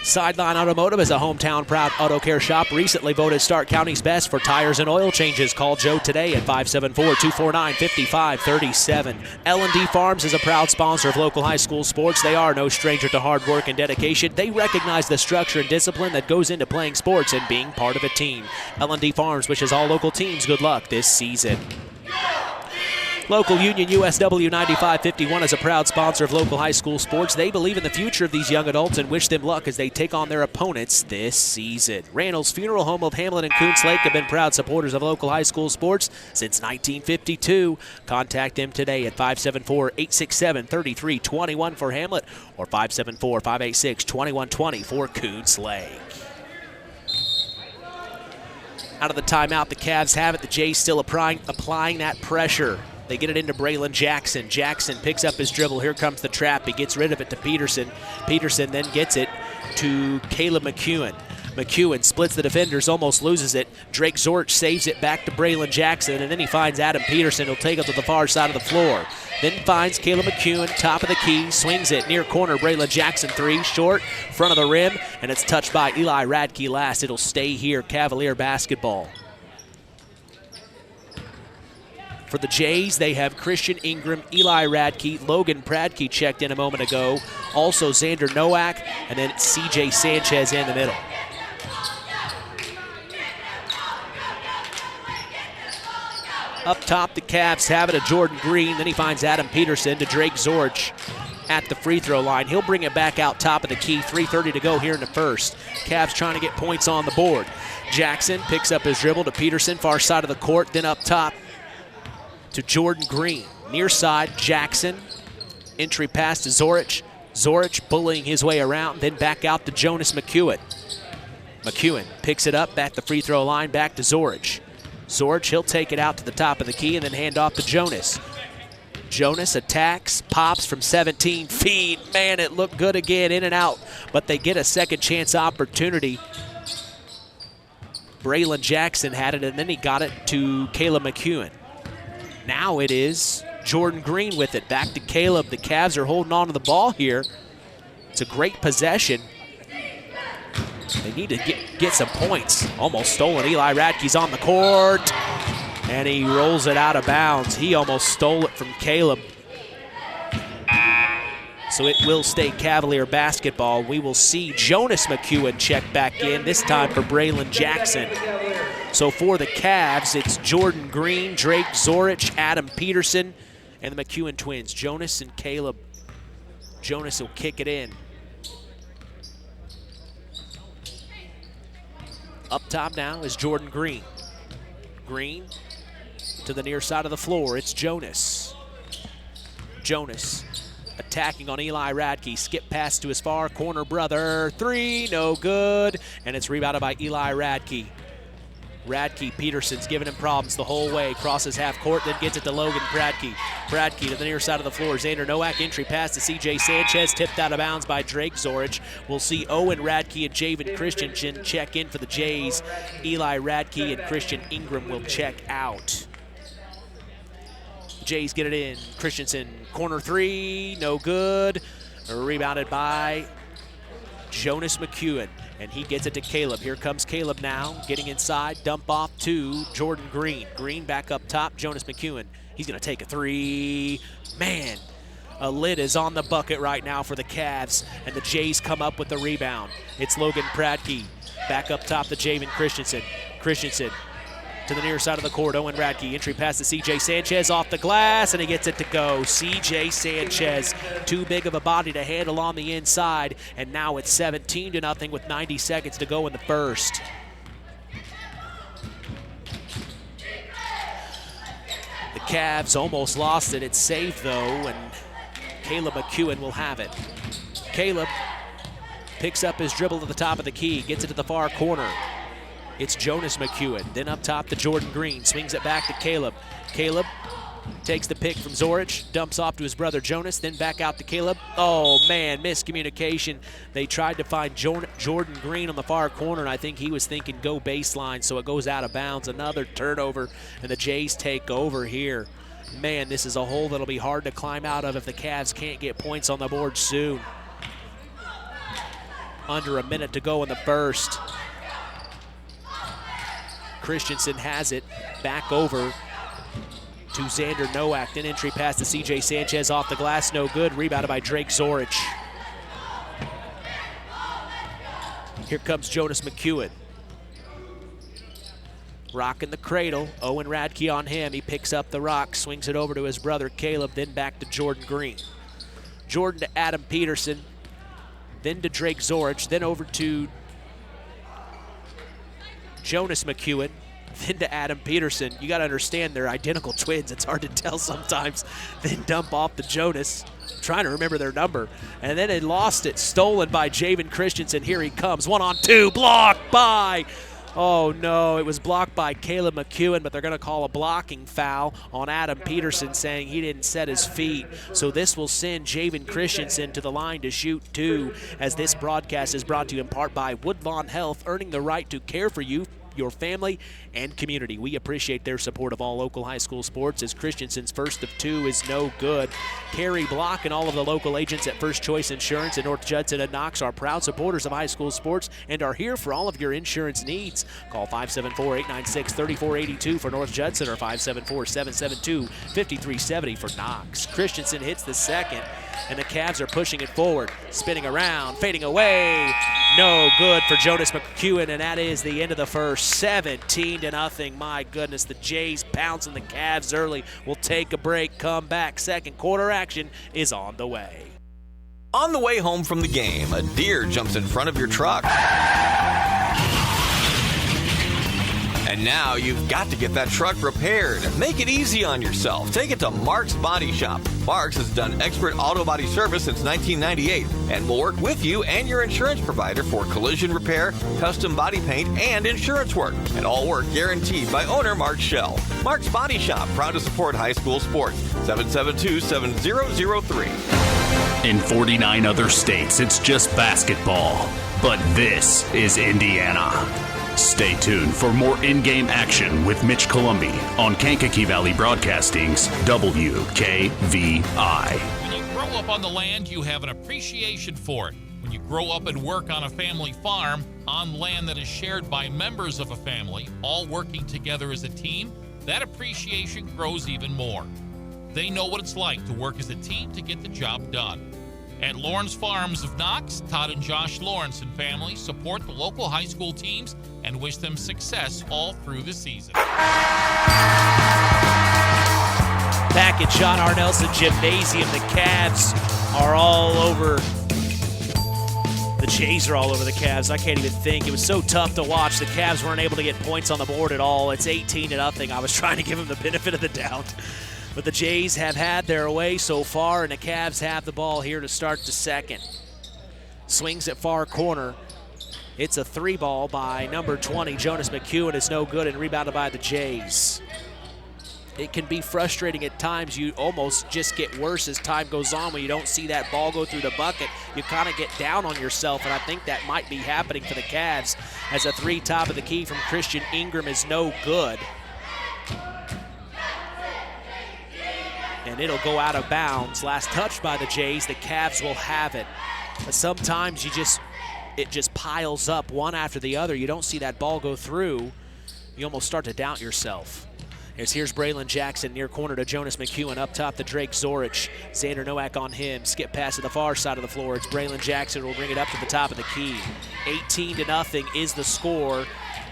Sideline Automotive is a hometown proud auto care shop, recently voted Stark County's best for tires and oil changes. Call Joe today at 574-249-5537. L&D Farms is a proud sponsor of local high school sports. They are no stranger to hard work and dedication. They recognize the structure and discipline that goes into playing sports and being part of a team. L&D Farms wishes all local teams good luck this season. Local Union USW 9551 is a proud sponsor of local high school sports. They believe in the future of these young adults and wish them luck as they take on their opponents this season. Randall's Funeral Home of Hamlin and Coons Lake have been proud supporters of local high school sports since 1952. Contact them today at 574-867-3321 for Hamlet or 574-586-2120 for Coons Lake. Out of the timeout, the Cavs have it. The Jays still applying that pressure. They get it into Braylon Jackson. Jackson picks up his dribble. Here comes the trap. He gets rid of it to Peterson. Peterson then gets it to Caleb McEwen. McEwen splits the defenders, almost loses it. Drake Zorch saves it back to Braylon Jackson, and then he finds Adam Peterson. He'll take it to the far side of the floor. Then finds Caleb McEwen, top of the key, swings it near corner. Braylon Jackson 3, short, front of the rim, and it's touched by Eli Radke last. It'll stay here, Cavalier basketball. For the Jays, they have Christian Ingram, Eli Radke, Logan Pradke checked in a moment ago, also Xander Nowak, and then C.J. Sanchez in the middle. Up top, the Cavs have it to Jordan Green. Then he finds Adam Peterson to Drake Zorch at the free throw line. He'll bring it back out top of the key. 3:30 to go here in the first. Cavs trying to get points on the board. Jackson picks up his dribble to Peterson, far side of the court, then up top to Jordan Green. Near side, Jackson. Entry pass to Zorich. Zorich bullying his way around, then back out to Jonas McEwen. McEwen picks it up, back the free throw line, back to Zorich. Zorich, he'll take it out to the top of the key and then hand off to Jonas. Jonas attacks, pops from 17 feet. Man, it looked good again, in and out, but they get a second chance opportunity. Braylon Jackson had it, and then he got it to Caleb McEwen. Now it is Jordan Green with it. Back to Caleb. The Cavs are holding on to the ball here. It's a great possession. They need to get some points. Almost stolen. Eli Radke's on the court, and he rolls it out of bounds. He almost stole it from Caleb. So it will stay Cavalier basketball. We will see Jonas McEwen check back in, this time for Braylon Jackson. So for the Cavs, it's Jordan Green, Drake Zorich, Adam Peterson, and the McEwen twins, Jonas and Caleb. Jonas will kick it in. Up top now is Jordan Green. Green to the near side of the floor. It's Jonas. Jonas attacking on Eli Radke. Skip pass to his far corner brother. 3, no good. And it's rebounded by Eli Radke. Radke, Peterson's giving him problems the whole way. Crosses half court, then gets it to Logan Pradke. Pradke to the near side of the floor. Xander Nowak, entry pass to C.J. Sanchez, tipped out of bounds by Drake Zorich. We'll see Owen Radke and Javen Christensen check in for the Jays. Eli Radke and Christian Ingram will check out. Jays get it in. Christensen, corner 3, no good. Rebounded by Jonas McEwen. And he gets it to Caleb. Here comes Caleb now, getting inside, dump off to Jordan Green. Green back up top, Jonas McEwen. He's gonna take a 3. Man, a lid is on the bucket right now for the Cavs, and the Jays come up with the rebound. It's Logan Pradke, back up top to Javen Christensen. Christensen to the near side of the court, Owen Radke. Entry pass to C.J. Sanchez off the glass, and he gets it to go. C.J. Sanchez, too big of a body to handle on the inside, and now it's 17-0 with 90 seconds to go in the first. The Cavs almost lost it. It's saved, though, and Caleb McEwen will have it. Caleb picks up his dribble at the top of the key, gets it to the far corner. It's Jonas McEwen. Then up top to Jordan Green. Swings it back to Caleb. Caleb takes the pick from Zorich, dumps off to his brother Jonas, then back out to Caleb. Oh, man, miscommunication. They tried to find Jordan Green on the far corner, and I think he was thinking go baseline, so it goes out of bounds. Another turnover, and the Jays take over here. Man, this is a hole that'll be hard to climb out of if the Cavs can't get points on the board soon. Under a minute to go in the first. Christensen has it back over to Xander Nowak. Then entry pass to C.J. Sanchez off the glass, no good. Rebounded by Drake Zorich. Here comes Jonas McEwen. Rocking the cradle. Owen Radke on him. He picks up the rock, swings it over to his brother Caleb, then back to Jordan Green. Jordan to Adam Peterson, then to Drake Zorich, then over to Jonas McEwen, then to Adam Peterson. You got to understand they're identical twins. It's hard to tell sometimes. Then dump off to Jonas. I'm trying to remember their number. And then they lost it. Stolen by Javen Christensen. Here he comes. 1-on-2. Blocked by... Oh, no, it was blocked by Caleb McEwen, but they're going to call a blocking foul on Adam Peterson, saying he didn't set his feet. So this will send Javen Christensen to the line to shoot 2, as this broadcast is brought to you in part by Woodlawn Health, earning the right to care for you, your family, and community. We appreciate their support of all local high school sports, as Christensen's first of 2 is no good. Kerry Block and all of the local agents at First Choice Insurance in North Judson and Knox are proud supporters of high school sports and are here for all of your insurance needs. Call 574-896-3482 for North Judson or 574-772-5370 for Knox. Christensen hits the second, and the Cavs are pushing it forward, spinning around, fading away. No good for Jonas McEwen, and that is the end of the first. 17-0. My goodness, the Jays pouncing the Cavs early. We'll take a break, come back. Second quarter action is on the way. On the way home from the game, a deer jumps in front of your truck. And now you've got to get that truck repaired. Make it easy on yourself. Take it to Mark's Body Shop. Mark's has done expert auto body service since 1998 and will work with you and your insurance provider for collision repair, custom body paint, and insurance work. And all work guaranteed by owner Mark Schell. Mark's Body Shop, proud to support high school sports. 772-7003. In 49 other states, it's just basketball. But this is Indiana. Stay tuned for more in-game action with Mitch Columbi on Kankakee Valley Broadcasting's WKVI. When you grow up on the land, you have an appreciation for it. When you grow up and work on a family farm, on land that is shared by members of a family, all working together as a team, that appreciation grows even more. They know what it's like to work as a team to get the job done. At Lawrence Farms of Knox, Todd and Josh Lawrence and family support the local high school teams and wish them success all through the season. Back at John R. Nelson Gymnasium, the Cavs are all over. The Jays are all over the Cavs. I can't even think. It was so tough to watch. The Cavs weren't able to get points on the board at all. It's 18-0. I was trying to give them the benefit of the doubt. But the Jays have had their way so far, and the Cavs have the ball here to start the second. Swings at far corner. It's a 3-ball by number 20, Jonas McEwen. It's no good and rebounded by the Jays. It can be frustrating at times. You almost just get worse as time goes on when you don't see that ball go through the bucket. You kind of get down on yourself, and I think that might be happening for the Cavs as a 3 top of the key from Christian Ingram is no good. And it'll go out of bounds. Last touch by the Jays. The Cavs will have it. But sometimes it just piles up one after the other. You don't see that ball go through. You almost start to doubt yourself. Here's Braylon Jackson near corner to Jonas McEwen. Up top to Drake Zorich. Xander Nowak on him. Skip pass to the far side of the floor. It's Braylon Jackson who will bring it up to the top of the key. 18-0 is the score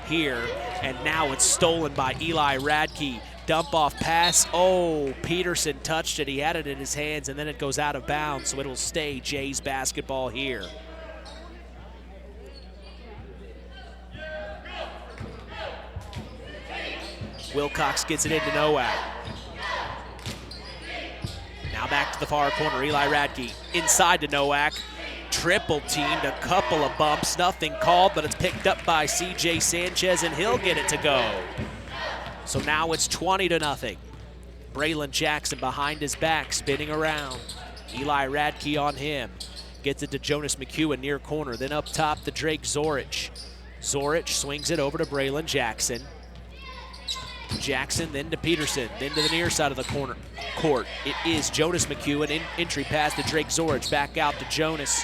here. And now it's stolen by Eli Radke. Dump off pass. Oh, Peterson touched it. He had it in his hands, and then it goes out of bounds, so it'll stay Jays basketball here. Wilcox gets it into Nowak. Now back to the far corner. Eli Radke inside to Nowak. triple teamed, a couple of bumps, nothing called, but it's picked up by C.J. Sanchez, and he'll get it to go. So now it's 20-0. Braylon Jackson behind his back, spinning around. Eli Radke on him. Gets it to Jonas McEwen near corner. Then up top to Drake Zorich. Zorich swings it over to Braylon Jackson. Jackson then to Peterson, then to the near side of the court. It is Jonas McEwen, entry pass to Drake Zorich, back out to Jonas.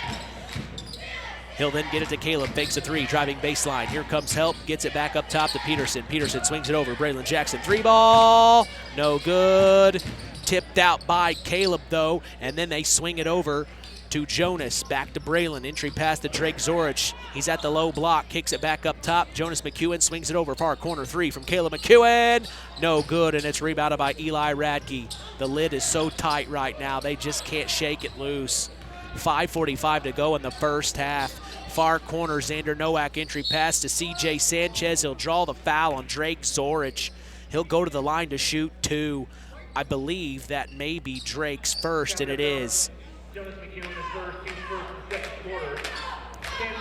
He'll then get it to Caleb, fakes a three, driving baseline. Here comes help, gets it back up top to Peterson. Peterson swings it over, Braylon Jackson, three ball, no good. Tipped out by Caleb though, and then they swing it over to Jonas, back to Braylon, entry pass to Drake Zorich. He's at the low block, kicks it back up top. Jonas McEwen swings it over, far corner three from Caleb McEwen. No good, and it's rebounded by Eli Radke. The lid is so tight right now, they just can't shake it loose. 5:45 to go in the first half. Far corner, Xander Nowak, entry pass to C.J. Sanchez. He'll draw the foul on Drake Zorich. He'll go to the line to shoot two. I believe that may be Drake's first, and it is.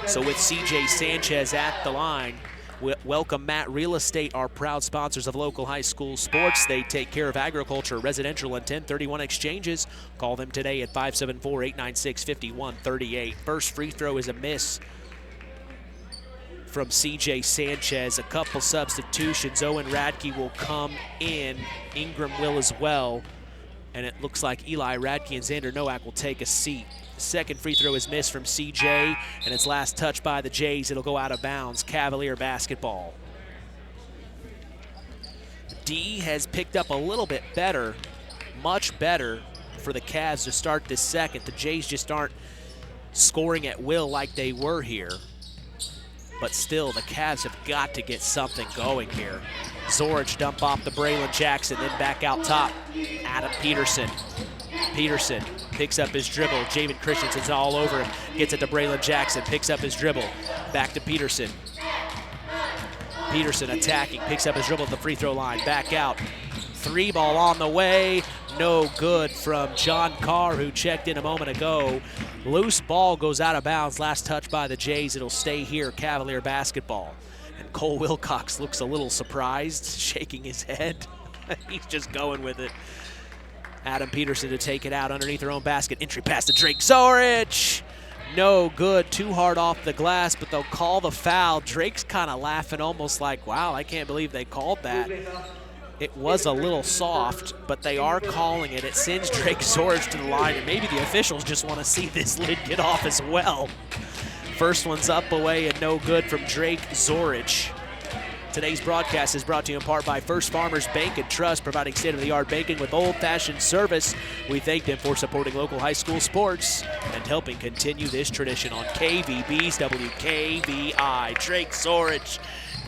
So with C.J. Sanchez at the line, welcome Matt Real Estate, our proud sponsors of local high school sports. They take care of agriculture, residential, and 1031 exchanges. Call them today at 574-896-5138. First free throw is a miss from C.J. Sanchez. A couple substitutions. Owen Radke will come in. Ingram will as well. And it looks like Eli Radke and Xander Nowak will take a seat. Second free throw is missed from C.J., and it's last touched by the Jays. It'll go out of bounds. Cavalier basketball. D has picked up a little bit better, much better for the Cavs to start this second. The Jays just aren't scoring at will like they were here. But still, the Cavs have got to get something going here. Zorich dump off the Braylon Jackson, then back out top. Adam Peterson. Peterson picks up his dribble. Javen Christensen's all over him. Gets it to Braylon Jackson, picks up his dribble. Back to Peterson. Peterson attacking, picks up his dribble at the free throw line. Back out. Three ball on the way. No good from John Carr, who checked in a moment ago. Loose ball goes out of bounds. Last touch by the Jays. It'll stay here, Cavalier basketball. And Cole Wilcox looks a little surprised, shaking his head. He's just going with it. Adam Peterson to take it out underneath their own basket. Entry pass to Drake Zorich. No good, too hard off the glass, but they'll call the foul. Drake's kind of laughing, almost like, wow, I can't believe they called that. It was a little soft, but they are calling it. It sends Drake Zorich to the line, and maybe the officials just want to see this lid get off as well. First one's up, away, and no good from Drake Zorich. Today's broadcast is brought to you in part by First Farmers Bank and Trust, providing state-of-the-art banking with old-fashioned service. We thank them for supporting local high school sports and helping continue this tradition on KVB's WKVI. Drake Zorich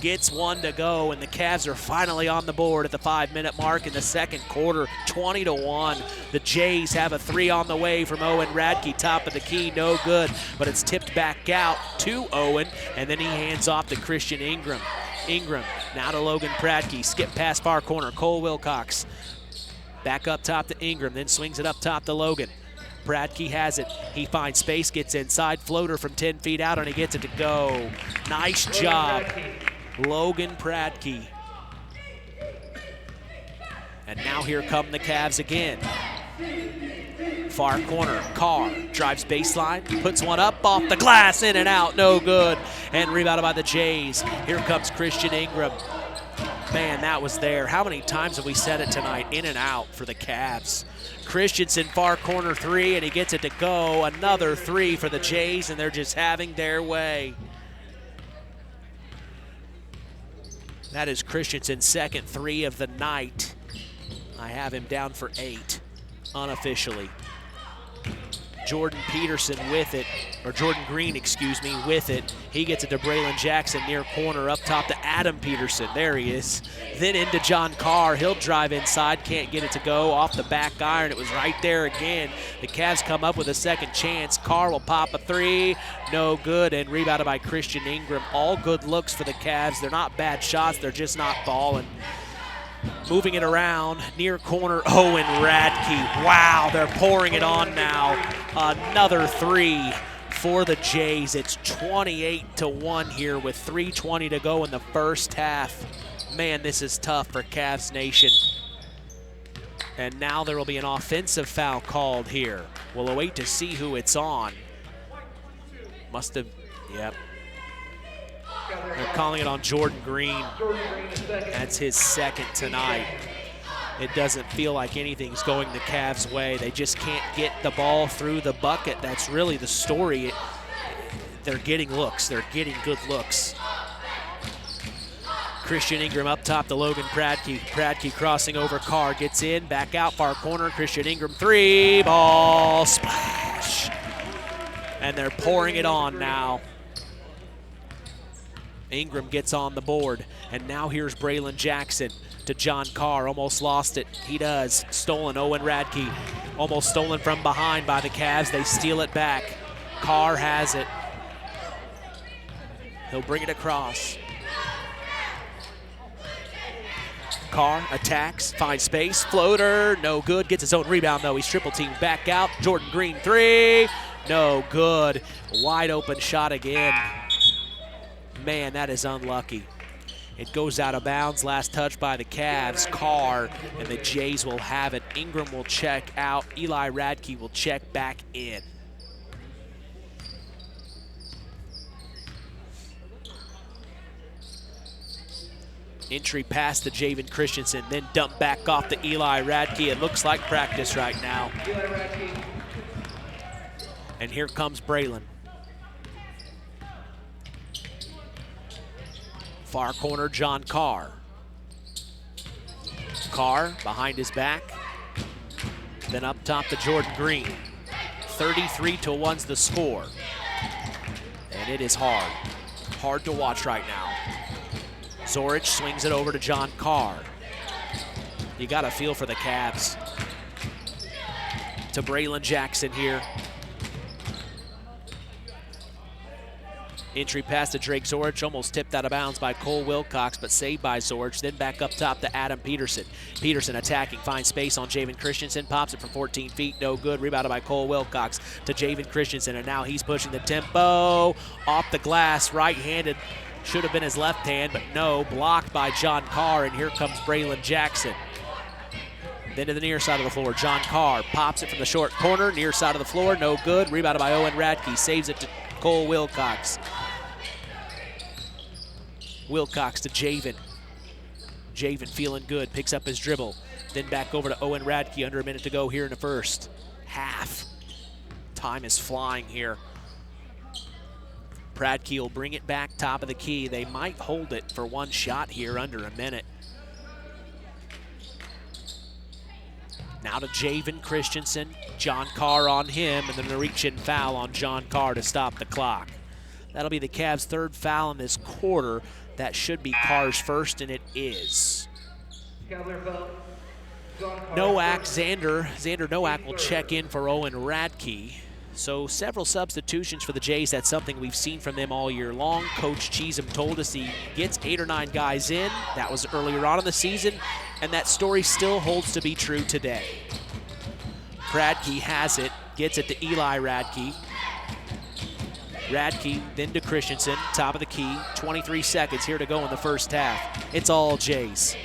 gets one to go, and the Cavs are finally on the board at the 5-minute mark in the second quarter, 20-1. The Jays have a three on the way from Owen Radke, top of the key, no good, but it's tipped back out to Owen, and then he hands off to Christian Ingram. Ingram now to Logan Pratke, skip past far corner, Cole Wilcox. Back up top to Ingram, then swings it up top to Logan. Pratke has it, he finds space, gets inside, floater from 10 feet out, and he gets it to go. Nice job, Logan Pratke. And now here come the Cavs again. Far corner, Carr drives baseline, puts one up off the glass, in and out, no good. And rebounded by the Jays. Here comes Christian Ingram. Man, that was there. How many times have we said it tonight? In and out for the Cavs. Christensen, far corner three, and he gets it to go. Another three for the Jays, and they're just having their way. That is Christensen's second three of the night. I have him down for 8, unofficially. Jordan Peterson with it, or Jordan Green, excuse me, with it. He gets it to Braylon Jackson near corner, up top to Adam Peterson. There he is. Then into John Carr. He'll drive inside, can't get it to go. Off the back iron, it was right there again. The Cavs come up with a second chance. Carr will pop a three, no good, and rebounded by Christian Ingram. All good looks for the Cavs. They're not bad shots, they're just not balling. Moving it around, near corner, Owen Radke. Wow, they're pouring it on now. Another three for the Jays. It's 28-1 here with 3:20 to go in the first half. Man, this is tough for Cavs Nation. And now there will be an offensive foul called here. We'll await to see who it's on. Must have, yep. They're calling it on Jordan Green. That's his second tonight. It doesn't feel like anything's going the Cavs' way. They just can't get the ball through the bucket. That's really the story. They're getting looks. They're getting good looks. Christian Ingram up top to Logan Pradke. Pradke crossing over Carr. Gets in, back out, far corner. Christian Ingram, three, ball, splash. And they're pouring it on now. Ingram gets on the board. And now here's Braylon Jackson to John Carr. Almost lost it. He does. Stolen. Owen Radke. Almost stolen from behind by the Cavs. They steal it back. Carr has it. He'll bring it across. Carr attacks, finds space, floater, no good. Gets his own rebound though. He's triple teamed back out. Jordan Green, three, no good. Wide open shot again. Man, that is unlucky. It goes out of bounds. Last touch by the Cavs. Carr, and the Jays will have it. Ingram will check out. Eli Radke will check back in. Entry pass to Javen Christensen, then dump back off to Eli Radke. It looks like practice right now. And here comes Braylon. Far corner, John Carr. Carr behind his back. Then up top to Jordan Green. 33-1's the score. And it is hard. Hard to watch right now. Zorich swings it over to John Carr. You got a feel for the Cavs. To Braylon Jackson here. Entry pass to Drake Zorich, almost tipped out of bounds by Cole Wilcox, but saved by Zorich. Then back up top to Adam Peterson. Peterson attacking, finds space on Javen Christensen, pops it from 14 feet, no good. Rebounded by Cole Wilcox to Javen Christensen, and now he's pushing the tempo. Off the glass, right-handed. Should have been his left hand, but no. Blocked by John Carr, and here comes Braylon Jackson. Then to the near side of the floor, John Carr pops it from the short corner, near side of the floor, no good. Rebounded by Owen Radke, saves it to Cole Wilcox. Wilcox to Javen. Javen feeling good, picks up his dribble. Then back over to Owen Radke, under a minute to go here in the first half. Time is flying here. Pradke will bring it back top of the key. They might hold it for one shot here under a minute. Now to Javen Christensen. John Carr on him, and then a reach-in foul on John Carr to stop the clock. That'll be the Cavs' third foul in this quarter. That should be Carr's first, and it is. Xander Nowak will check in for Owen Radke. So several substitutions for the Jays. That's something we've seen from them all year long. Coach Cheesem told us he gets 8 or 9 guys in. That was earlier on in the season, and that story still holds to be true today. Radke has it, gets it to Eli Radke. Radke, then to Christensen, top of the key. 23 seconds here to go in the first half. It's all Jays.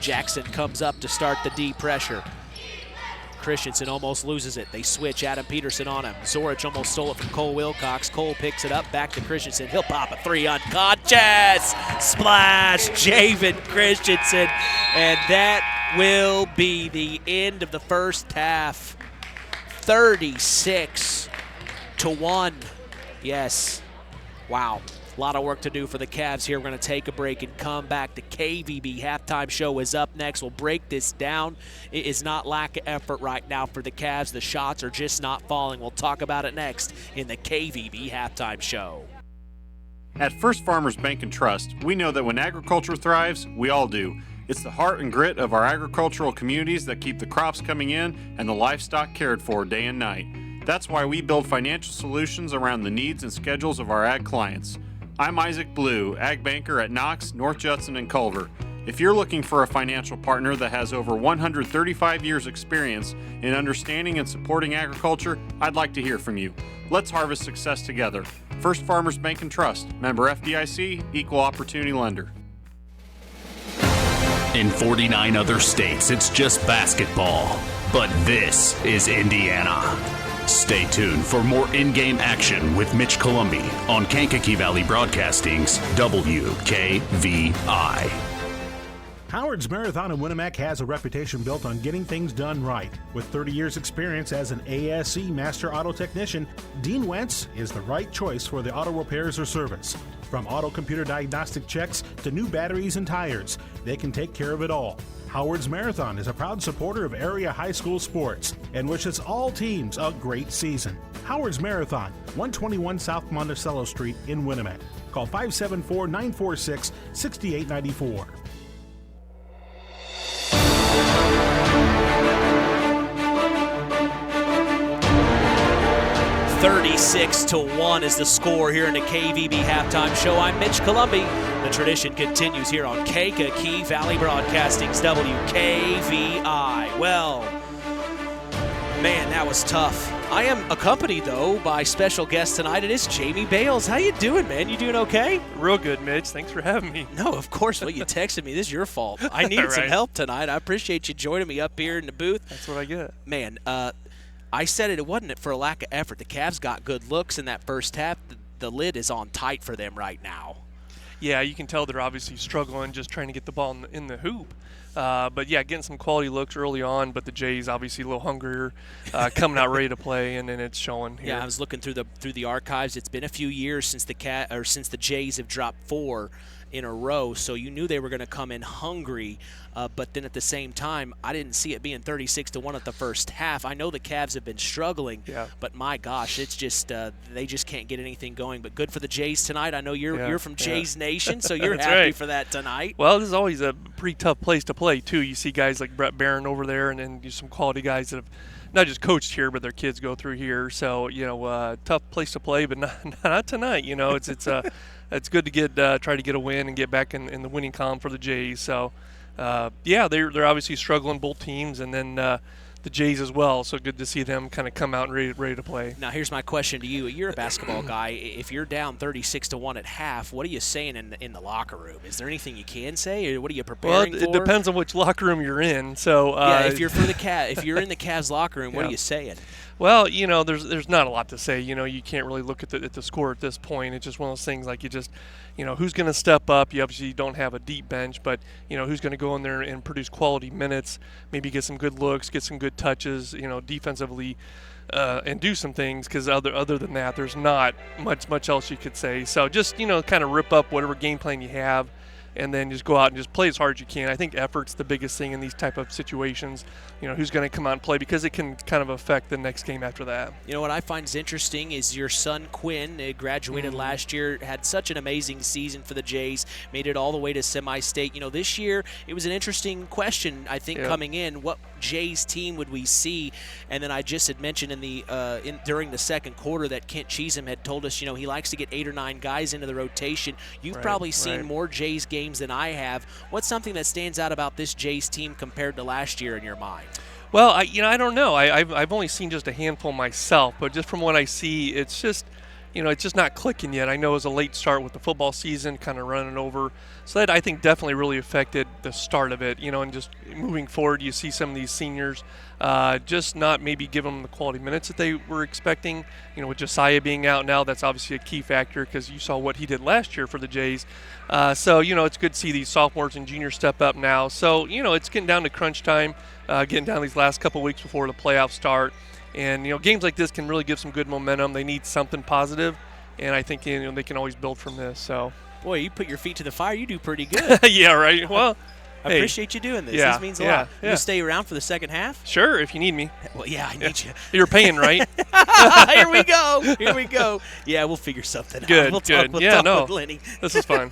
Jackson comes up to start the D pressure. Christensen almost loses it. They switch, Adam Peterson on him. Zorich almost stole it from Cole Wilcox. Cole picks it up, back to Christensen. He'll pop a three, unconscious. Splash, Javen Christensen. And that will be the end of the first half. 36-1. Yes. Wow. A lot of work to do for the Cavs here. We're going to take a break and come back. The KVB halftime show is up next. We'll break this down. It is not lack of effort right now for the Cavs. The shots are just not falling. We'll talk about it next in the KVB halftime show. At First Farmers Bank and Trust, we know that when agriculture thrives, we all do. It's the heart and grit of our agricultural communities that keep the crops coming in and the livestock cared for day and night. That's why we build financial solutions around the needs and schedules of our ag clients. I'm Isaac Blue, ag banker at Knox, North Judson, and Culver. If you're looking for a financial partner that has over 135 years experience in understanding and supporting agriculture, I'd like to hear from you. Let's harvest success together. First Farmers Bank and Trust, member FDIC, equal opportunity lender. In 49 other states, it's just basketball. But this is Indiana. Stay tuned for more in-game action with Mitch Columbi on Kankakee Valley Broadcasting's WKVI. Howard's Marathon in Winamac has a reputation built on getting things done right. With 30 years experience as an ASE Master Auto Technician, Dean Wentz is the right choice for the auto repairs or service. From auto computer diagnostic checks to new batteries and tires, they can take care of it all. Howard's Marathon is a proud supporter of area high school sports and wishes all teams a great season. Howard's Marathon, 121 South Monticello Street in Winamac. Call 574-946-6894. 36-1 is the score here in the KVB halftime show. I'm Mitch Columbi. The tradition continues here on Kankakee Valley Broadcasting's WKVI. Well, man, that was tough. I am accompanied, though, by special guest tonight. It is Jamie Bales. How you doing, man? You doing okay? Real good, Mitch. Thanks for having me. No, of course. Well, you texted me. This is your fault. I needed some help tonight. I appreciate you joining me up here in the booth. That's what I get. Man, I said it wasn't for a lack of effort. The Cavs got good looks in that first half. The lid is on tight for them right now. Yeah, you can tell they're obviously struggling just trying to get the ball in the hoop. But, yeah, getting some quality looks early on, but the Jays obviously a little hungrier, coming out ready to play, and then it's showing here. Yeah, I was looking through the archives. It's been a few years since the Jays have dropped 4 in a row, so you knew they were going to come in hungry. But then at the same time, I didn't see it being 36-1 at the first half. I know the Cavs have been struggling, but my gosh, it's just they just can't get anything going. But good for the Jays tonight. I know you're from Jays Nation, so you're happy for that tonight. Well, this is always a pretty tough place to play too. You see guys like Brett Barron over there, and then some quality guys that have not just coached here, but their kids go through here. So tough place to play, but not tonight. It's good to try to get a win and get back in the winning column for the Jays. So. They're obviously struggling, both teams, and then the Jays as well. So good to see them kind of come out and ready to play. Now, here's my question to you. You're a basketball guy. If you're down 36-1 at half, what are you saying in the locker room? Is there anything you can say, or what are you preparing for? Well, it depends on which locker room you're in. So if you're if you're in the Cavs locker room, what are you saying? Well, there's not a lot to say. You can't really look at the score at this point. It's just one of those things like you just, who's going to step up. You obviously don't have a deep bench, but, who's going to go in there and produce quality minutes, maybe get some good looks, get some good touches, defensively, and do some things, because other than that, there's not much else you could say. So just, kind of rip up whatever game plan you have, and then just go out and just play as hard as you can. I think effort's the biggest thing in these type of situations. Who's going to come out and play, because it can kind of affect the next game after that. What I find is interesting is your son Quinn graduated last year, had such an amazing season for the Jays, made it all the way to semi-state. This year it was an interesting question, I think, coming in. What Jays team would we see? And then I just had mentioned during the second quarter that Kent Cheatham had told us, he likes to get 8 or 9 guys into the rotation. You've probably seen more Jays games than I have. What's something that stands out about this Jays team compared to last year in your mind? Well, I don't know. I've only seen just a handful myself, but just from what I see, it's just, it's just not clicking yet. I know it was a late start with the football season kind of running over, so that I think definitely really affected the start of it, and just moving forward, you see some of these seniors just not maybe give them the quality minutes that they were expecting. With Josiah being out now, that's obviously a key factor, because you saw what he did last year for the Jays. So, it's good to see these sophomores and juniors step up now. So, it's getting down to crunch time, getting down these last couple weeks before the playoffs start. And, games like this can really give some good momentum. They need something positive, and I think, they can always build from this. So, boy, you put your feet to the fire. You do pretty good. Yeah, right. Well, I appreciate you doing this. Yeah, this means a lot. You stay around for the second half? Sure, if you need me. Well, yeah, I need you. You're paying, right? Here we go. Yeah, we'll figure something out. Good. We'll talk with Lenny. This is fun.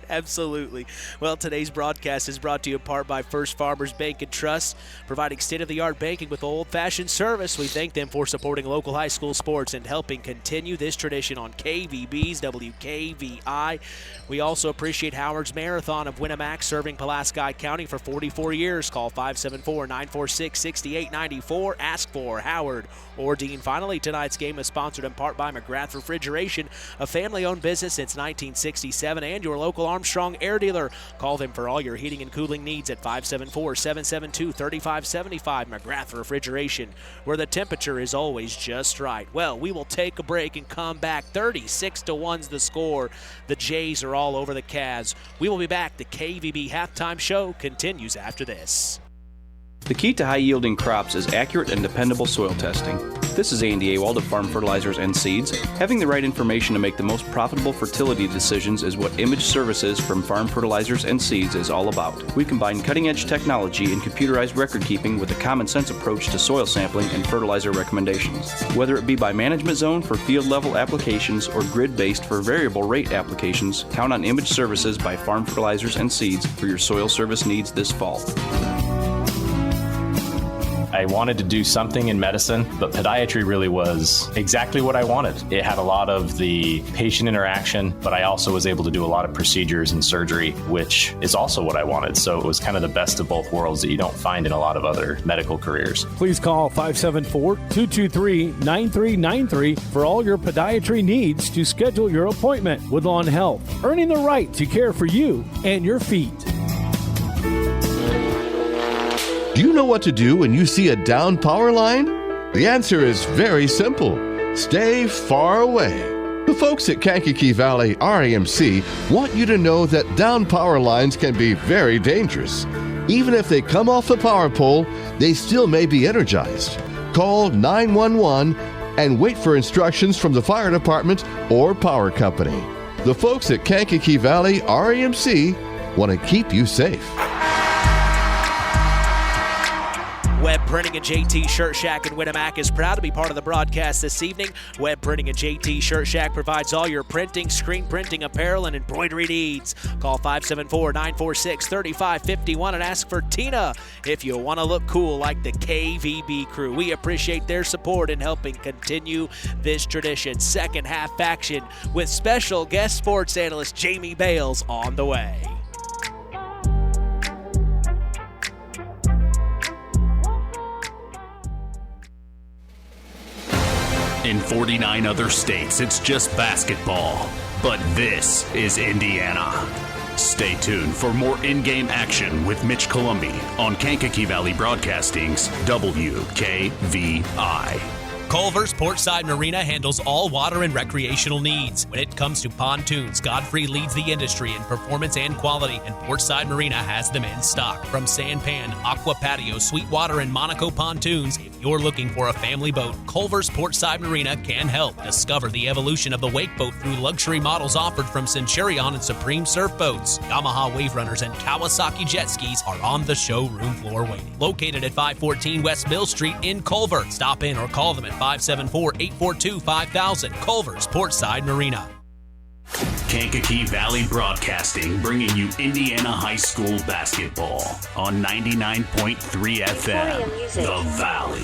Absolutely. Well, today's broadcast is brought to you in part by First Farmers Bank and Trust, providing state-of-the-art banking with old-fashioned service. We thank them for supporting local high school sports and helping continue this tradition on KVB's WKVI. We also appreciate Howard's Marathon of Winamac, serving Pulaski County for 44 years. Call 574-946-6894. Ask for Howard or Dean. Finally, tonight's game is sponsored in part by McGrath Refrigeration, a family-owned business since 1967, and your local Armstrong Air Dealer. Call them for all your heating and cooling needs at 574-772-3575. McGrath Refrigeration, where the temperature is always just right. Well, we will take a break and come back. 36-1's the score. The Jays are all over the Cavs. We will be back. The KVB halftime show continues after this. The key to high-yielding crops is accurate and dependable soil testing. This is Andy Awald of Farm Fertilizers and Seeds. Having the right information to make the most profitable fertility decisions is what Image Services from Farm Fertilizers and Seeds is all about. We combine cutting-edge technology and computerized record-keeping with a common-sense approach to soil sampling and fertilizer recommendations. Whether it be by management zone for field-level applications or grid-based for variable rate applications, count on Image Services by Farm Fertilizers and Seeds for your soil service needs this fall. I wanted to do something in medicine, but podiatry really was exactly what I wanted. It had a lot of the patient interaction, but I also was able to do a lot of procedures and surgery, which is also what I wanted. So it was kind of the best of both worlds that you don't find in a lot of other medical careers. Please call 574-223-9393 for all your podiatry needs to schedule your appointment. Woodlawn Health, earning the right to care for you and your feet. Do you know what to do when you see a down power line? The answer is very simple. Stay far away. The folks at Kankakee Valley RAMC want you to know that down power lines can be very dangerous. Even if they come off the power pole, they still may be energized. Call 911 and wait for instructions from the fire department or power company. The folks at Kankakee Valley RAMC want to keep you safe. Web Printing and JT Shirt Shack in Winamac is proud to be part of the broadcast this evening. Web Printing and JT Shirt Shack provides all your printing, screen printing, apparel, and embroidery needs. Call 574-946-3551 and ask for Tina if you want to look cool like the KVB crew. We appreciate their support in helping continue this tradition. Second half action with special guest sports analyst Jamie Bales on the way. In 49 other states, it's just basketball. But this is Indiana. Stay tuned for more in-game action with Mitch Columbi on Kankakee Valley Broadcasting's WKVI. Culver's Portside Marina handles all water and recreational needs. When it comes to pontoons, Godfrey leads the industry in performance and quality, and Portside Marina has them in stock. From Sanpan, Aqua Patio, Sweetwater, and Monaco pontoons, if you're looking for a family boat, Culver's Portside Marina can help. Discover the evolution of the wake boat through luxury models offered from Centurion and Supreme Surf Boats. Yamaha Wave Runners and Kawasaki jet skis are on the showroom floor waiting. Located at 514 West Mill Street in Culver. Stop in or call them at 574-842-5000. Culver's Portside Marina. Kankakee Valley Broadcasting, bringing you Indiana High School basketball on 99.3 FM, The Valley.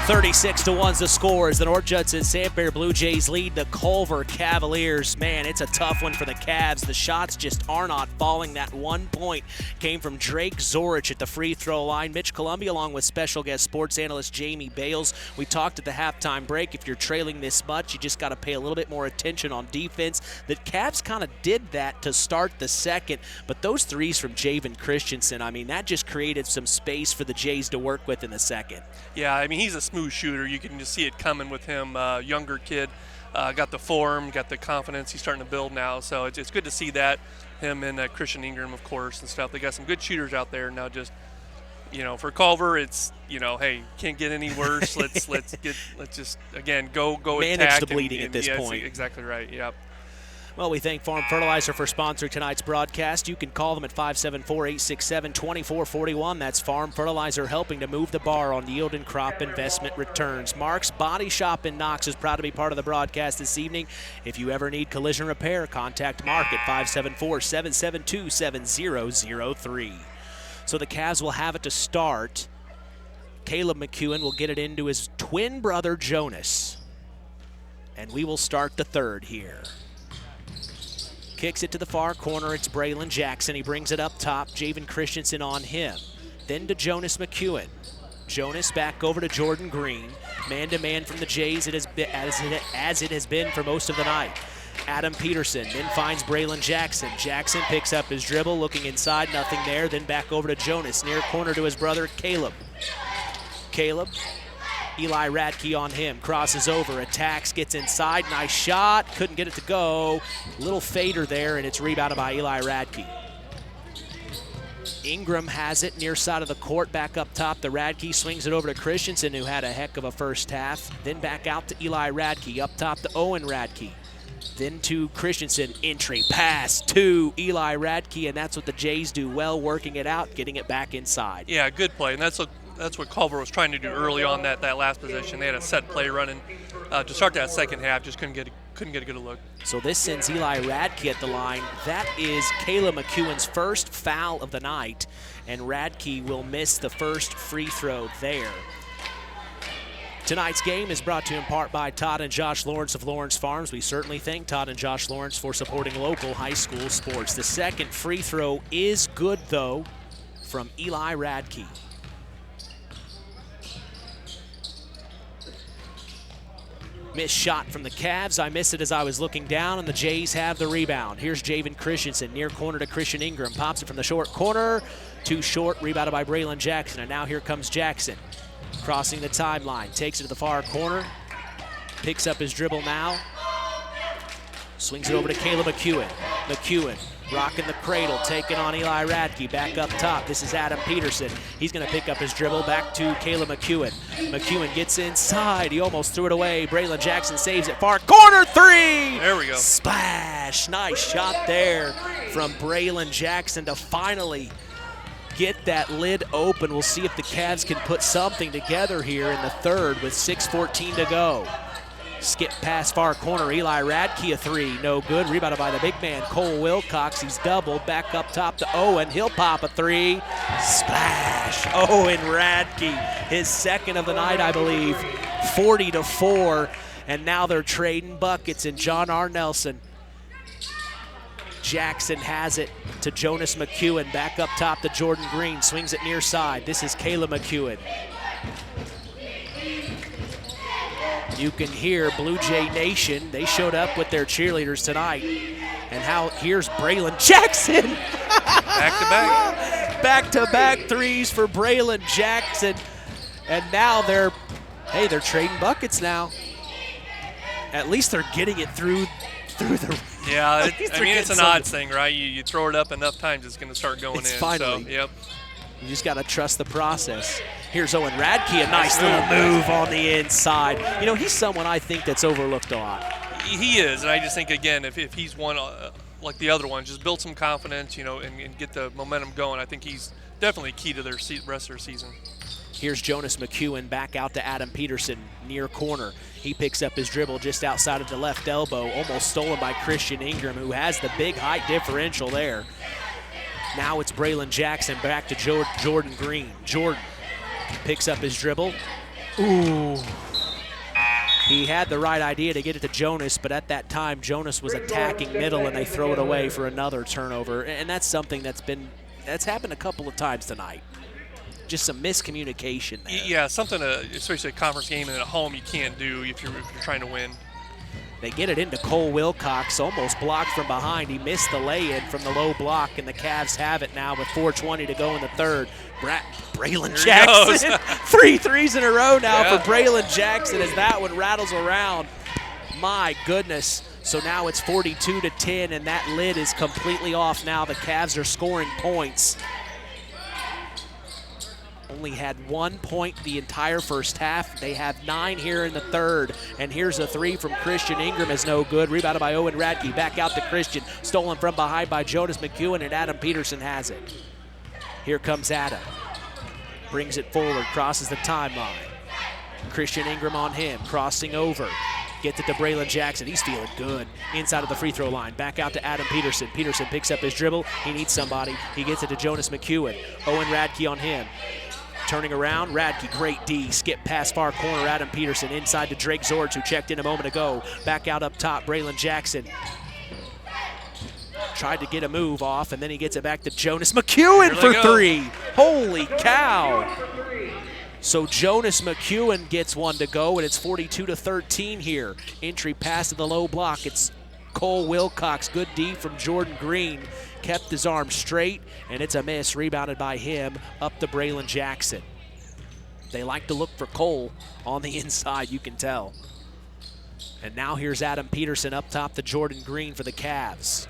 36-1's the score as the North Judson-San Blue Jays lead the Culver Cavaliers. Man, it's a tough one for the Cavs. The shots just are not falling. That 1 point came from Drake Zorich at the free throw line. Mitch Columbi along with special guest sports analyst Jamie Bales. We talked at the halftime break. If you're trailing this much, you just got to pay a little bit more attention on defense. The Cavs kind of did that to start the second, but those threes from Javen Christensen, I mean, that just created some space for the Jays to work with in the second. Yeah, I mean, he's a smooth shooter. You can just see it coming with him. Younger kid, got the form, got the confidence. He's starting to build now, so it's good to see that. Him and Christian Ingram, of course, and stuff. They got some good shooters out there now. Just for Culver, it's hey, can't get any worse. Let's just again go manage attack the bleeding at this yes, point. Exactly right. Yep. Well, we thank Farm Fertilizer for sponsoring tonight's broadcast. You can call them at 574-867-2441. That's Farm Fertilizer, helping to move the bar on yield and crop investment returns. Mark's Body Shop in Knox is proud to be part of the broadcast this evening. If you ever need collision repair, contact Mark at 574-772-7003. So the Cavs will have it to start. Caleb McEwen will get it into his twin brother, Jonas. And we will start the third here. Kicks it to the far corner. It's Braylon Jackson. He brings it up top. Javen Christensen on him. Then to Jonas McEwen. Jonas back over to Jordan Green. Man-to-man from the Jays as it has been for most of the night. Adam Peterson then finds Braylon Jackson. Jackson picks up his dribble, looking inside, nothing there. Then back over to Jonas, near corner to his brother Caleb. Eli Radke on him, crosses over, attacks, gets inside, nice shot, couldn't get it to go. Little fader there, and it's rebounded by Eli Radke. Ingram has it near side of the court, back up top. The Radke swings it over to Christensen, who had a heck of a first half. Then back out to Eli Radke, up top to Owen Radke. Then to Christensen, entry, pass to Eli Radke, and that's what the Jays do well, working it out, getting it back inside. Yeah, good play, and that's what Culver was trying to do early on that last possession. They had a set play running to start that second half, just couldn't get a good look. So this sends Eli Radke at the line. That is Caleb McEwen's first foul of the night, and Radke will miss the first free throw there. Tonight's game is brought to you in part by Todd and Josh Lawrence of Lawrence Farms. We certainly thank Todd and Josh Lawrence for supporting local high school sports. The second free throw is good, though, from Eli Radke. Missed shot from the Cavs. I missed it as I was looking down, and the Jays have the rebound. Here's Javen Christensen, near corner to Christian Ingram. Pops it from the short corner. Too short, rebounded by Braylon Jackson. And now here comes Jackson. Crossing the timeline, takes it to the far corner. Picks up his dribble now. Swings it over to Caleb McEwen. McEwen rocking the cradle, taking on Eli Radke. Back up top, this is Adam Peterson. He's going to pick up his dribble, back to Caleb McEwen. McEwen gets inside, he almost threw it away. Braylon Jackson saves it, far corner three! There we go. Splash, nice shot there from Braylon Jackson to finally get that lid open. We'll see if the Cavs can put something together here in the third with 6:14 to go. Skip pass far corner, Eli Radke a three, no good. Rebounded by the big man, Cole Wilcox. He's doubled, back up top to Owen. He'll pop a three. Splash, Owen Radke, his second of the night, I believe. 40-4, and now they're trading buckets, and John R. Nelson. Jackson has it to Jonas McEwen, back up top to Jordan Green, swings it near side. This is Caleb McEwen. You can hear Blue Jay Nation. They showed up with their cheerleaders tonight. And here's Braylon Jackson. Back-to-back. Back-to-back threes for Braylon Jackson. And now they're trading buckets now. At least they're getting it through the. Yeah, it's an odds thing, right? You throw it up enough times, it's going to start going in. Finally. So, yep. You just got to trust the process. Here's Owen Radke, a nice little move on the inside. You know, he's someone I think that's overlooked a lot. He is, and I just think, again, if he's one like the other one, just build some confidence, and get the momentum going. I think he's definitely key to their rest of their season. Here's Jonas McEwen back out to Adam Peterson, near corner. He picks up his dribble just outside of the left elbow, almost stolen by Christian Ingram, who has the big height differential there. Now it's Braylon Jackson back to Jordan Green. Jordan picks up his dribble. Ooh. He had the right idea to get it to Jonas, but at that time, Jonas was attacking middle, and they throw it away for another turnover. And that's something that's happened a couple of times tonight. Just some miscommunication there. Yeah, something, especially a conference game and at home, you can't do if you're trying to win. They get it into Cole Wilcox, almost blocked from behind. He missed the lay-in from the low block, and the Cavs have it now with 4:20 to go in the third. Braylon Jackson, 3 threes in a row now for Braylon Jackson as that one rattles around. My goodness. So now it's 42-10, and that lid is completely off now. The Cavs are scoring points. only had 1 point the entire first half. They have 9 here in the third. And here's a three from Christian Ingram is no good. Rebounded by Owen Radke. Back out to Christian. Stolen from behind by Jonas McEwen, and Adam Peterson has it. Here comes Adam. Brings it forward, crosses the timeline. Christian Ingram on him, crossing over. Gets it to Braylon Jackson. He's feeling good. Inside of the free throw line. Back out to Adam Peterson. Peterson picks up his dribble. He needs somebody. He gets it to Jonas McEwen. Owen Radke on him. Turning around, Radke, great D. Skip past far corner, Adam Peterson. Inside to Drake Zorge, who checked in a moment ago. Back out up top, Braylon Jackson. Tried to get a move off, and then he gets it back to Jonas McEwen for three. Holy cow. So Jonas McEwen gets one to go, and it's 42-13 here. Entry pass to the low block. It's Cole Wilcox. Good D from Jordan Green. Kept his arm straight, and it's a miss. Rebounded by him up to Braylon Jackson. They like to look for Cole on the inside, you can tell. And now here's Adam Peterson up top to Jordan Green for the Cavs.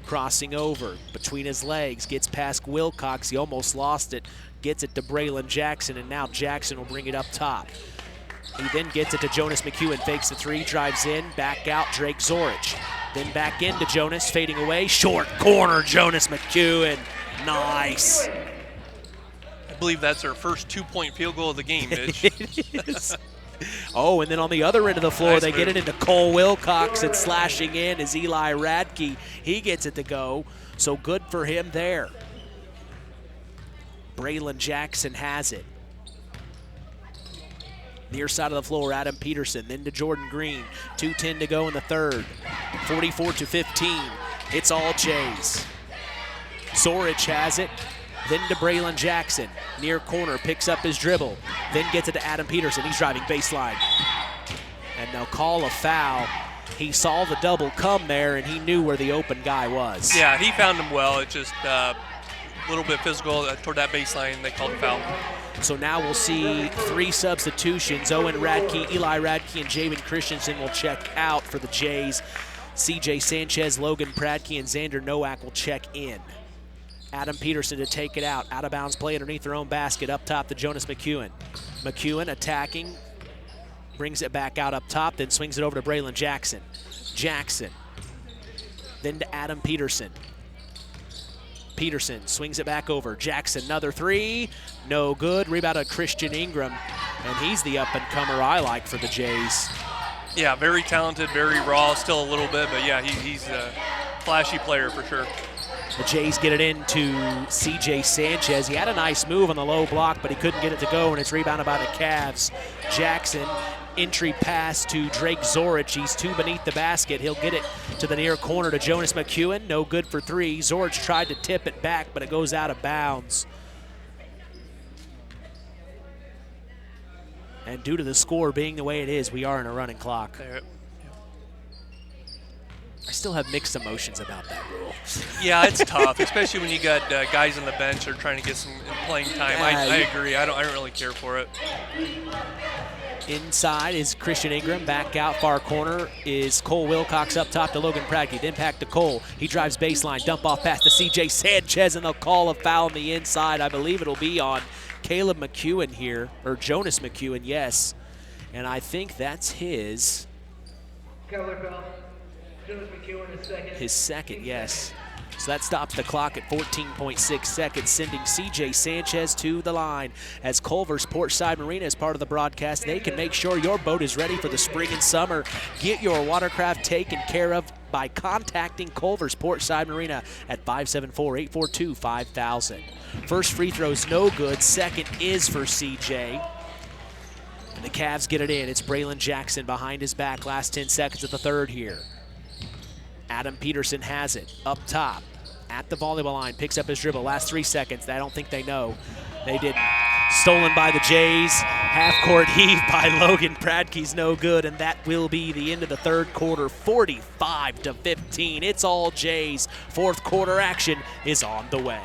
Crossing over between his legs, gets past Wilcox. He almost lost it. Gets it to Braylon Jackson, and now Jackson will bring it up top. He then gets it to Jonas McEwen, fakes the three, drives in, back out, Drake Zorich. Then back into Jonas, fading away, short corner, Jonas McEwen. Nice. I believe that's their first 2-point field goal of the game, Mitch. It is. Oh, and then on the other end of the floor, they get it into Cole Wilcox, and slashing in is Eli Radke. He gets it to go, so good for him there. Braylon Jackson has it. Near side of the floor, Adam Peterson, then to Jordan Green. 2:10 to go in the third. 44-15. It's all Jays. Zorich has it. Then to Braylon Jackson. Near corner, picks up his dribble. Then gets it to Adam Peterson. He's driving baseline. And they'll call a foul. He saw the double come there, and he knew where the open guy was. Yeah, he found him well. It's just a little bit physical toward that baseline. They called a foul. So now we'll see 3 substitutions. Owen Radke, Eli Radke, and Jamin Christensen will check out for the Jays. CJ Sanchez, Logan Pradke, and Xander Nowak will check in. Adam Peterson to take it out. Out of bounds play underneath their own basket. Up top to Jonas McEwen. McEwen attacking. Brings it back out up top, then swings it over to Braylon Jackson. Jackson. Then to Adam Peterson. Peterson swings it back over. Jackson, another three. No good. Rebound to Christian Ingram. And he's the up-and-comer I like for the Jays. Yeah, very talented, very raw, still a little bit, but yeah, he's a flashy player for sure. The Jays get it into CJ Sanchez. He had a nice move on the low block, but he couldn't get it to go, and it's rebounded by the Cavs. Jackson, entry pass to Drake Zorich. He's 2 beneath the basket. He'll get it to the near corner to Jonas McEwen. No good for 3. Zorich tried to tip it back, but it goes out of bounds. And due to the score being the way it is, we are in a running clock. I still have mixed emotions about that rule. Yeah, it's tough, especially when you got guys on the bench that are trying to get some playing time. I agree. I don't really care for it. Inside is Christian Ingram. Back out far corner is Cole Wilcox up top to Logan Pradke. Then back to Cole. He drives baseline. Dump off pass to CJ Sanchez, and they'll call a foul on the inside. I believe it'll be on Caleb McEwen here, or Jonas McEwen, yes. And I think that's his. His second, yes. So that stops the clock at 14.6 seconds, sending CJ Sanchez to the line. As Culver's Portside Marina is part of the broadcast, they can make sure your boat is ready for the spring and summer. Get your watercraft taken care of by contacting Culver's Portside Marina at 574-842-5000. First free throw's no good. Second is for CJ. And the Cavs get it in. It's Braylon Jackson behind his back. Last 10 seconds of the third here. Adam Peterson has it up top at the volleyball line, picks up his dribble. Last 3 seconds. I don't think they know. They didn't. Stolen by the Jays. Half-court heave by Logan Pradke's no good, and that will be the end of the third quarter, 45-15. It's all Jays. Fourth quarter action is on the way.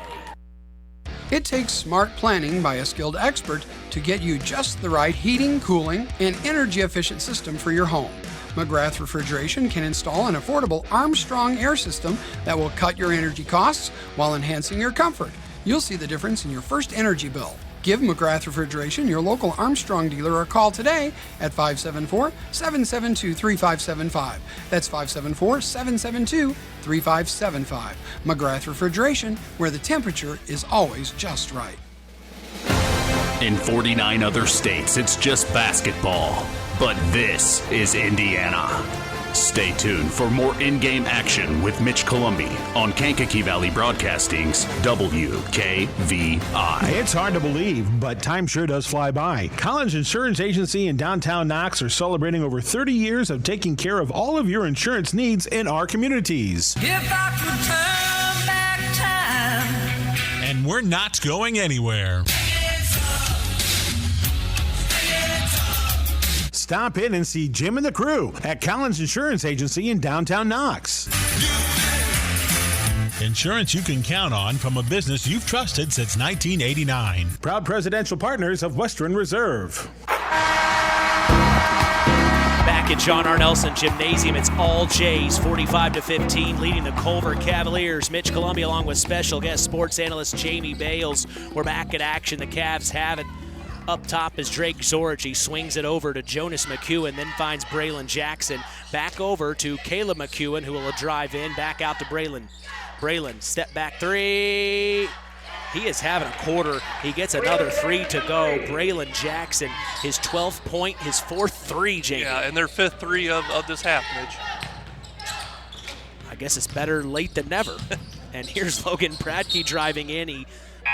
It takes smart planning by a skilled expert to get you just the right heating, cooling, and energy-efficient system for your home. McGrath Refrigeration can install an affordable Armstrong air system that will cut your energy costs while enhancing your comfort. You'll see the difference in your first energy bill. Give McGrath Refrigeration, your local Armstrong dealer, a call today at 574-772-3575. That's 574-772-3575. McGrath Refrigeration, where the temperature is always just right. In 49 other states, it's just basketball. But this is Indiana. Stay tuned for more in-game action with Mitch Columbi on Kankakee Valley Broadcasting's WKVI. It's hard to believe, but time sure does fly by. Collins Insurance Agency in downtown Knox are celebrating over 30 years of taking care of all of your insurance needs in our communities. If I could turn back time. And we're not going anywhere. Stop in and see Jim and the crew at Collins Insurance Agency in downtown Knox. Insurance you can count on from a business you've trusted since 1989. Proud presidential partners of Western Reserve. Back at John R. Nelson Gymnasium, it's all Jays, 45-15, leading the Culver Cavaliers. Mitch Columbi along with special guest sports analyst Jamie Bales. We're back at action. The Cavs have it. Up top is Drake Zorich. He swings it over to Jonas McEwen, then finds Braylon Jackson. Back over to Caleb McEwen, who will drive in. Back out to Braylon. Braylon, step back three. He is having a quarter. He gets another three to go. Braylon Jackson, his 12th point, his 4th three, Jamie. Yeah, and their 5th three of this half, Mitch. I guess it's better late than never. And here's Logan Pradke driving in. He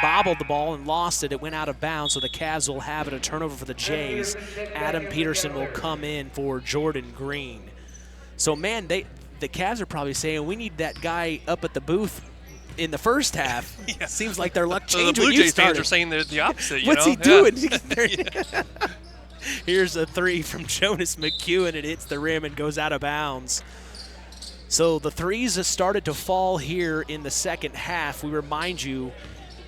bobbled the ball and lost it. It went out of bounds, so the Cavs will have it, a turnover for the Jays. Adam Peterson will come in for Jordan Green. So, man, the Cavs are probably saying, we need that guy up at the booth in the first half. Yeah. Seems like their luck changed. So the Blue Jays fans are saying the opposite. What's he doing? Yeah. Here's a three from Jonas McEwen. It hits the rim and goes out of bounds. So the threes have started to fall here in the second half. We remind you,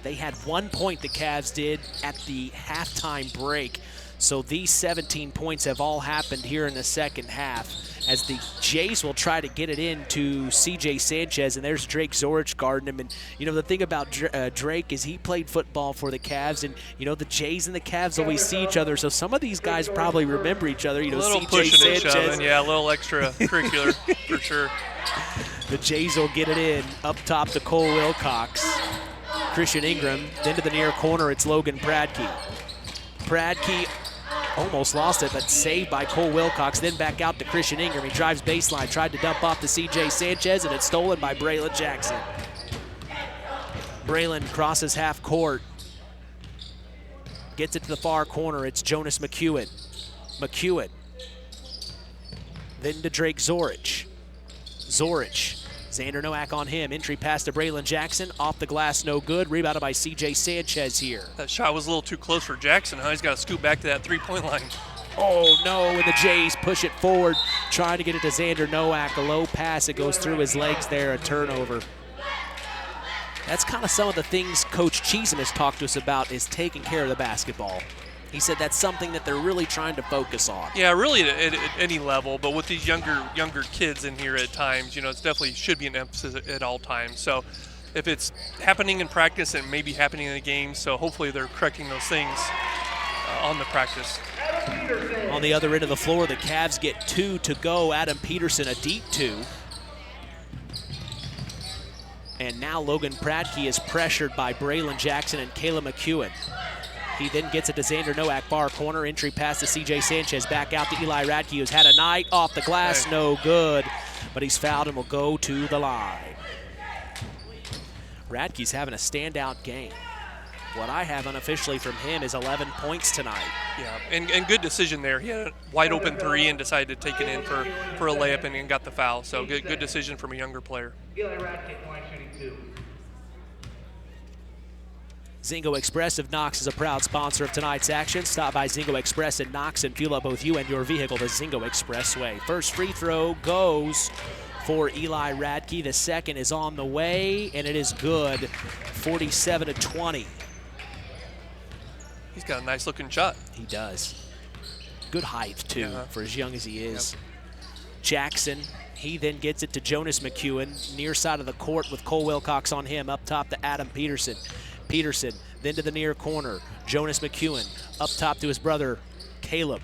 they had 1 point, the Cavs did, at the halftime break. So these 17 points have all happened here in the second half as the Jays will try to get it in to C.J. Sanchez, and there's Drake Zorich guarding him. And, you know, the thing about Drake is he played football for the Cavs, and, you know, the Jays and the Cavs always see each other, so some of these guys probably remember each other. You know, a little C.J. pushing Sanchez. and shoving, yeah, a little extracurricular for sure. The Jays will get it in. Up top to Cole Wilcox. Christian Ingram. Then to the near corner, it's Logan Pradke. Pradke almost lost it, but saved by Cole Wilcox. Then back out to Christian Ingram. He drives baseline, tried to dump off to C.J. Sanchez, and it's stolen by Braylon Jackson. Braylon crosses half court. Gets it to the far corner. It's Jonas McEwen. McEwen. Then to Drake Zorich. Zorich. Xander Nowak on him. Entry pass to Braylon Jackson. Off the glass, no good. Rebounded by C.J. Sanchez here. That shot was a little too close for Jackson. Huh? He's got to scoot back to that three-point line. Oh, no, and the Jays push it forward, trying to get it to Xander Nowak. A low pass. It goes through his legs there, a turnover. That's kind of some of the things Coach Cheesem has talked to us about, is taking care of the basketball. He said that's something that they're really trying to focus on. Yeah, really at any level, but with these younger kids in here at times, you know, it's definitely should be an emphasis at all times. So if it's happening in practice and maybe happening in the game, so hopefully they're correcting those things on the practice. On the other end of the floor, the Cavs get 2 to go. Adam Peterson, a deep 2. And now Logan Pradke is pressured by Braylon Jackson and Caleb McEwen. He then gets it to Xander Nowak, far corner. Entry pass to C.J. Sanchez. Back out to Eli Radke, who's had a night. Off the glass, no good. But he's fouled and will go to the line. Radke's having a standout game. What I have unofficially from him is 11 points tonight. Yeah, and good decision there. He had a wide open three and decided to take it in for a layup and got the foul. So good decision from a younger player. Eli Radke, line shooting 2. Zingo Express of Knox is a proud sponsor of tonight's action. Stop by Zingo Express in Knox and fuel up both you and your vehicle the Zingo Expressway. First free throw goes for Eli Radke. The second is on the way, and it is good. 47-20. He's got a nice looking shot. He does. Good height, too, for as young as he is. Yep. Jackson, he then gets it to Jonas McEwen, near side of the court with Cole Wilcox on him. Up top to Adam Peterson. Peterson then to the near corner. Jonas McEwen up top to his brother, Caleb.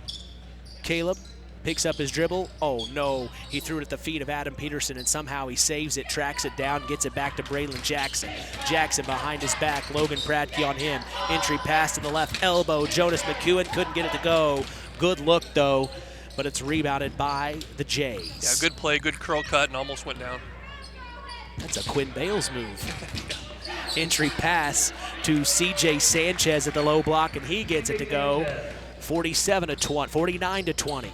Caleb picks up his dribble. Oh no, he threw it at the feet of Adam Peterson, and somehow he saves it, tracks it down, gets it back to Braylon Jackson. Jackson behind his back, Logan Pradke on him. Entry pass to the left elbow. Jonas McEwen couldn't get it to go. Good look though, but it's rebounded by the Jays. Yeah, good play, good curl cut, and almost went down. That's a Quinn Bales move. Entry pass to CJ Sanchez at the low block, and he gets it to go. 49-20.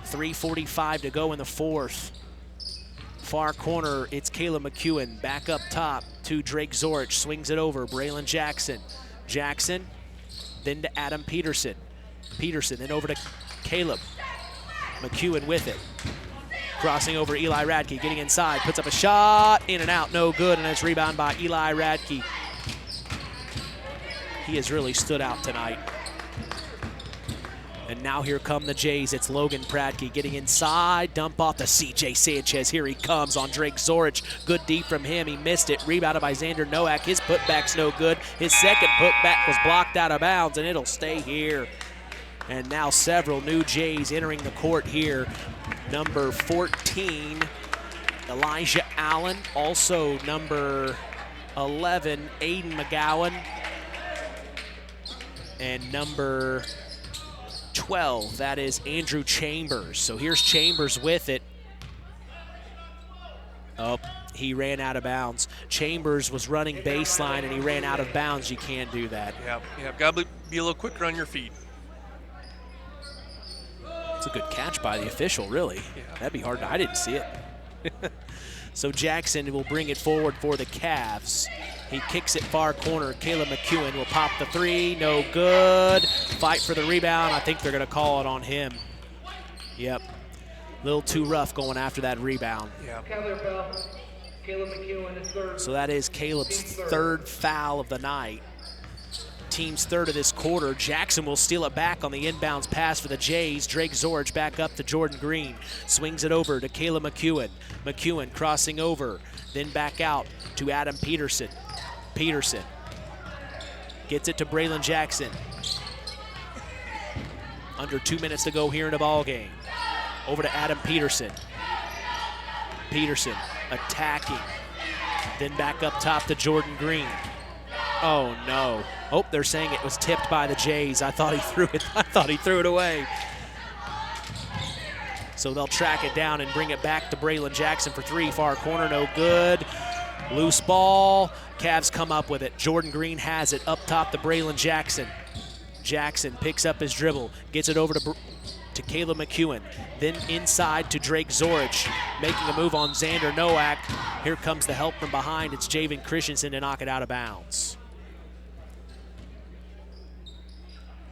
3:45 to go in the fourth. Far corner, it's Caleb McEwen. Back up top to Drake Zorich. Swings it over. Braylon Jackson. Jackson, then to Adam Peterson. Peterson, then over to Caleb. McEwen with it. Crossing over Eli Radke, getting inside. Puts up a shot. In and out, no good, and it's rebounded by Eli Radke. He has really stood out tonight. And now here come the Jays. It's Logan Pradke getting inside. Dump off to C.J. Sanchez. Here he comes on Drake Zorich. Good deep from him. He missed it. Rebounded by Xander Nowak. His putback's no good. His second putback was blocked out of bounds, and it'll stay here. And now several new Jays entering the court here. Number 14, Elijah Allen. Also number 11, Aiden McGowan. And number 12, that is Andrew Chambers. So here's Chambers with it. Oh, he ran out of bounds. Chambers was running baseline and he ran out of bounds. You can't do that. Yeah, got to be a little quicker on your feet. It's a good catch by the official, really. Yeah. That'd be hard. I didn't see it. So Jackson will bring it forward for the Cavs. He kicks it far corner. Caleb McEwen will pop the three. No good. Fight for the rebound. I think they're going to call it on him. Yep. A little too rough going after that rebound. Yeah. Caleb McEwen is third. So that is Caleb's third foul of the night. Team's third of this quarter. Jackson will steal it back on the inbounds pass for the Jays. Drake Zorich back up to Jordan Green. Swings it over to Caleb McEwen. McEwen crossing over, then back out to Adam Peterson. Peterson gets it to Braylon Jackson. Under 2 minutes to go here in the ball game. Over to Adam Peterson. Peterson attacking. Then back up top to Jordan Green. Oh no. Oh, they're saying it was tipped by the Jays. I thought he threw it away. So they'll track it down and bring it back to Braylon Jackson for three. Far corner, no good. Loose ball. Cavs come up with it. Jordan Green has it up top to Braylon Jackson. Jackson picks up his dribble, gets it over to Caleb McEwen. Then inside to Drake Zorich, making a move on Xander Nowak. Here comes the help from behind. It's Javen Christensen to knock it out of bounds.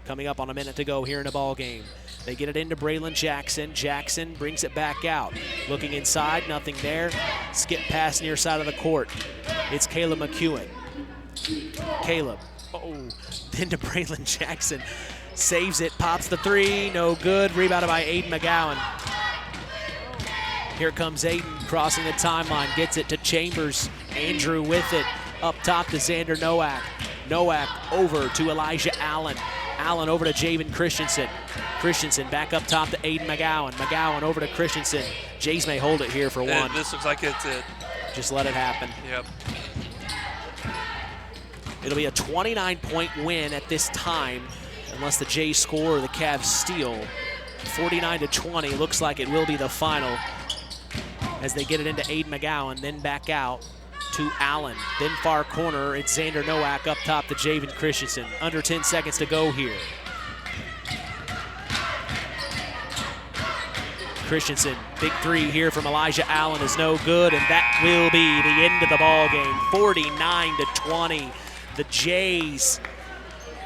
Coming up on a minute to go here in the ball game. They get it into Braylon Jackson. Jackson brings it back out. Looking inside, nothing there. Skip pass near side of the court. It's Caleb McEwen. Caleb, then to Braylon Jackson. Saves it, pops the three, no good. Rebounded by Aiden McGowan. Here comes Aiden crossing the timeline, gets it to Chambers. Andrew with it, up top to Xander Nowak. Nowak over to Elijah Allen. Allen over to Javen Christensen. Christensen back up top to Aiden McGowan. McGowan over to Christensen. Jays may hold it here for one. This looks like it's it. Just let it happen. Yep. It'll be a 29-point win at this time, unless the Jays score or the Cavs steal. 49-20, looks like it will be the final as they get it into Aiden McGowan, then back out to Allen. Then far corner, it's Xander Nowak up top to Javen Christensen. Under 10 seconds to go here. Christensen, big three here from Elijah Allen is no good, and that will be the end of the ball game. 49-20. The Jays,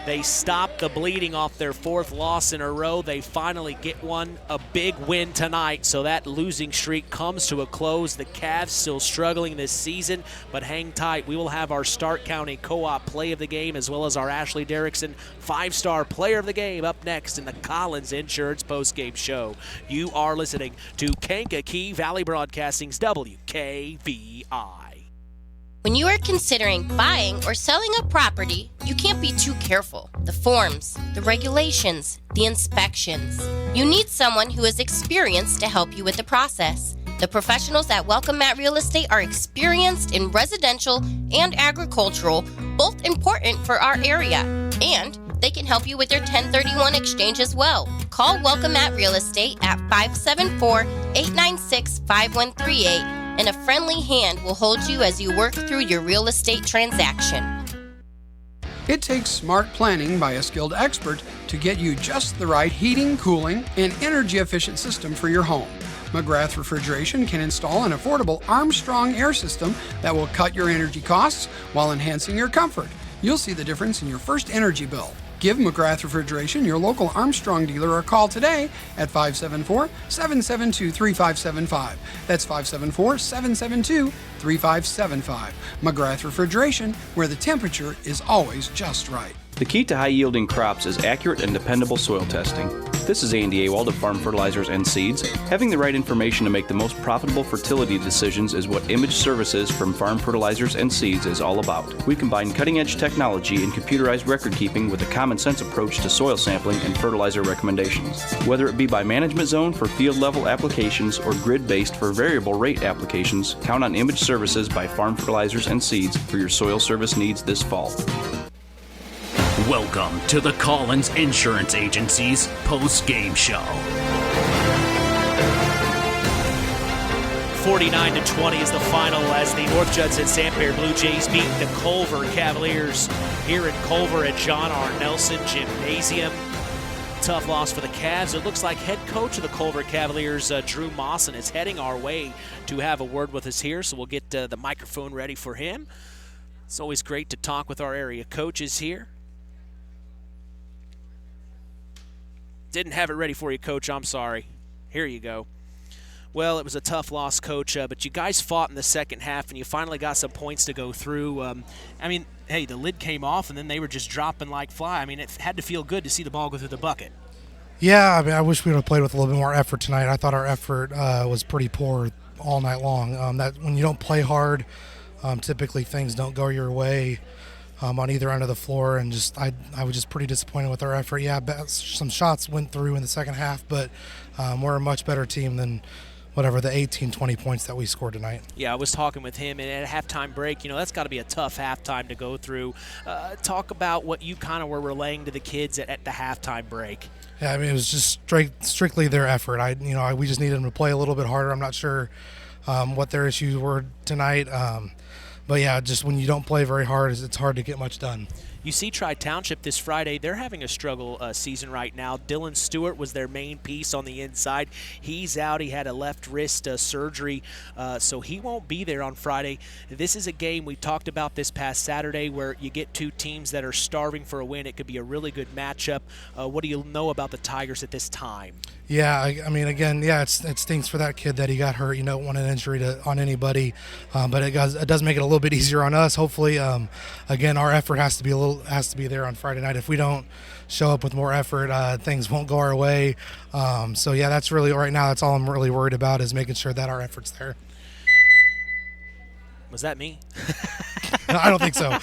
they stop the bleeding off their fourth loss in a row. They finally get one, a big win tonight, so that losing streak comes to a close. The Cavs still struggling this season, but hang tight. We will have our Stark County Co-op Play of the Game as well as our Ashley Derrickson 5-Star Player of the Game up next in the Collins Insurance Postgame Show. You are listening to Kankakee Valley Broadcasting's WKVI. When you are considering buying or selling a property, you can't be too careful. The forms, the regulations, the inspections. You need someone who is experienced to help you with the process. The professionals at Welcome Mat Real Estate are experienced in residential and agricultural, both important for our area. And they can help you with your 1031 exchange as well. Call Welcome Mat Real Estate at 574-896-5138, and a friendly hand will hold you as you work through your real estate transaction. It takes smart planning by a skilled expert to get you just the right heating, cooling, and energy-efficient system for your home. McGrath Refrigeration can install an affordable Armstrong air system that will cut your energy costs while enhancing your comfort. You'll see the difference in your first energy bill. Give McGrath Refrigeration, your local Armstrong dealer, a call today at 574-772-3575. That's 574-772-3575. McGrath Refrigeration, where the temperature is always just right. The key to high-yielding crops is accurate and dependable soil testing. This is Andy Awald of Farm Fertilizers and Seeds. Having the right information to make the most profitable fertility decisions is what Image Services from Farm Fertilizers and Seeds is all about. We combine cutting-edge technology and computerized record-keeping with a common-sense approach to soil sampling and fertilizer recommendations. Whether it be by management zone for field-level applications or grid-based for variable rate applications, count on Image Services by Farm Fertilizers and Seeds for your soil service needs this fall. Welcome to the Collins Insurance Agency's post-game show. 49-20 is the final as the North Judson-San Blue Jays beat the Culver Cavaliers here in Culver at John R. Nelson Gymnasium. Tough loss for the Cavs. It looks like head coach of the Culver Cavaliers, Drew Mawson, is heading our way to have a word with us here, so we'll get the microphone ready for him. It's always great to talk with our area coaches here. Didn't have it ready for you, Coach. I'm sorry. Here you go. Well, it was a tough loss, Coach, but you guys fought in the second half, and you finally got some points to go through. Hey, the lid came off, and then they were just dropping like fly. I mean, it had to feel good to see the ball go through the bucket. Yeah, I wish we would have played with a little bit more effort tonight. I thought our effort was pretty poor all night long. That when you don't play hard, typically things don't go your way. On either end of the floor, and I was just pretty disappointed with our effort. Yeah, some shots went through in the second half, but we're a much better team than whatever the 18, 20 points that we scored tonight. Yeah, I was talking with him, and at a halftime break, that's got to be a tough halftime to go through. Talk about what you kind of were relaying to the kids at the halftime break. Yeah, it was just strictly their effort. We just needed them to play a little bit harder. I'm not sure what their issues were tonight. But yeah, just when you don't play very hard, it's hard to get much done. You see Tri-Township this Friday, they're having a struggle season right now. Dylan Stewart was their main piece on the inside. He's out. He had a left wrist surgery, so he won't be there on Friday. This is a game we talked about this past Saturday where you get two teams that are starving for a win. It could be a really good matchup. What do you know about the Tigers at this time? Yeah, it stinks for that kid that he got hurt. You don't want an injury on anybody, but it does make it a little bit easier on us. Hopefully, again, our effort has to be there on Friday night. If we don't show up with more effort, things won't go our way. So yeah, that's really right now. That's all I'm really worried about is making sure that our effort's there. Was that me? I don't think so.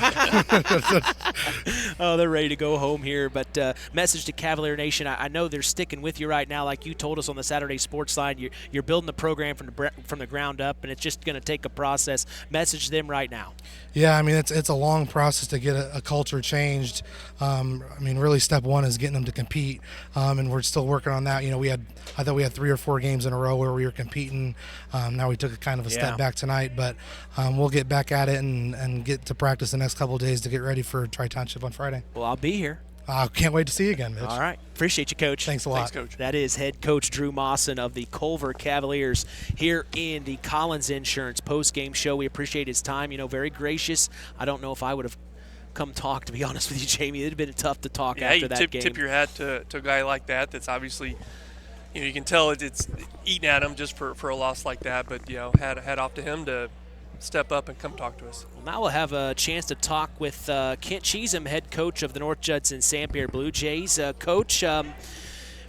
Oh, they're ready to go home here. But message to Cavalier Nation, I know they're sticking with you right now. Like you told us on the Saturday Sports Line, you're building the program from the ground up, and it's just going to take a process. Message them right now. Yeah, it's a long process to get a culture changed. Really step one is getting them to compete, and we're still working on that. I thought we had 3 or 4 games in a row where we were competing. Now we took a kind of a step back tonight, but we'll get back at it and get to practice the next couple of days to get ready for Tri-Township on Friday. Well, I'll be here. I can't wait to see you again, Mitch. All right. Appreciate you, Coach. Thanks a lot. Thanks, Coach. That is head coach Drew Mawson of the Culver Cavaliers here in the Collins Insurance post-game show. We appreciate his time. Very gracious. I don't know if I would have come talk, to be honest with you, Jamie. It would have been tough to talk after that game. Tip your hat to a guy like that. That's obviously, you can tell it's eating at him just for a loss like that. But, hat off to him to step up and come talk to us. Well, now we'll have a chance to talk with Kent Cheatham, head coach of the North Judson-San Blue Jays. Coach,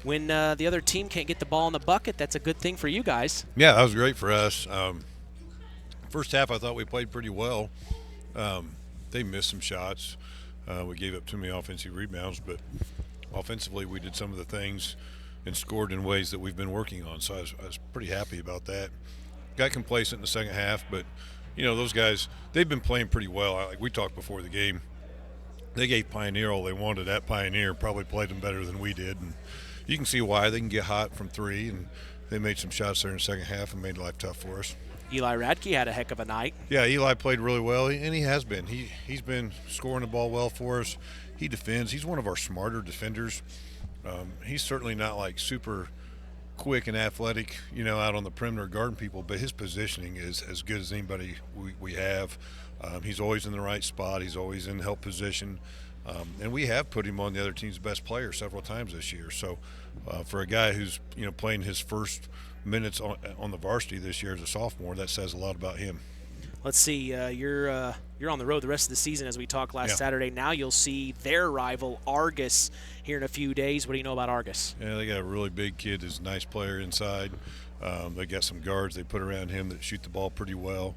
when the other team can't get the ball in the bucket, that's a good thing for you guys. Yeah, that was great for us. First half, I thought we played pretty well. They missed some shots. We gave up too many offensive rebounds, but offensively we did some of the things and scored in ways that we've been working on. So I was pretty happy about that. Got complacent in the second half, but, those guys, they've been playing pretty well. Like we talked before the game, they gave Pioneer all they wanted. That Pioneer probably played them better than we did. And you can see why. They can get hot from three, and they made some shots there in the second half and made life tough for us. Eli Radke had a heck of a night. Yeah, Eli played really well, and he has been. He's been scoring the ball well for us. He defends. He's one of our smarter defenders. He's certainly not like super quick and athletic, out on the perimeter guarding people, but his positioning is as good as anybody we have. He's always in the right spot. He's always in help position. And we have put him on the other team's best player several times this year. So for a guy who's, playing his first minutes on the varsity this year as a sophomore, that says a lot about him. Let's see, you're on the road the rest of the season, as we talked last Saturday. Now you'll see their rival, Argus, here in a few days. What do you know about Argus? Yeah, they got a really big kid who's a nice player inside. They got some guards they put around him that shoot the ball pretty well.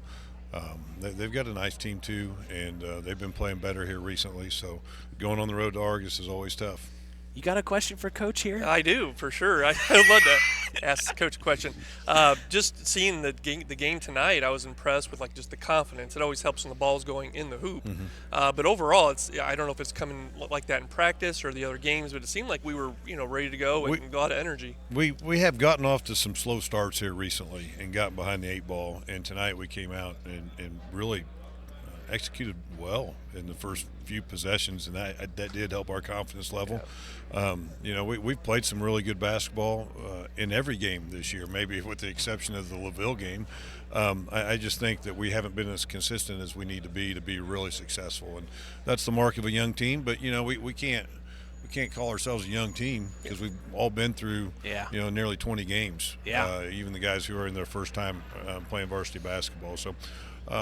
They've got a nice team too, and they've been playing better here recently. So going on the road to Argus is always tough. You got a question for Coach here? I do, for sure. I'd love to ask Coach a question. Just seeing the game tonight, I was impressed with just the confidence. It always helps when the ball's going in the hoop. Mm-hmm. But overall, I don't know if it's coming like that in practice or the other games, but it seemed like we were ready to go and a lot of energy. We have gotten off to some slow starts here recently and gotten behind the 8 ball. And tonight we came out and really executed well in the first few possessions, and that did help our confidence level. We've played some really good basketball in every game this year, maybe with the exception of the LaVille game. I just think that we haven't been as consistent as we need to be really successful, and that's the mark of a young team. But we can't call ourselves a young team because we've all been through nearly 20 games. Even the guys who are in their first time playing varsity basketball. So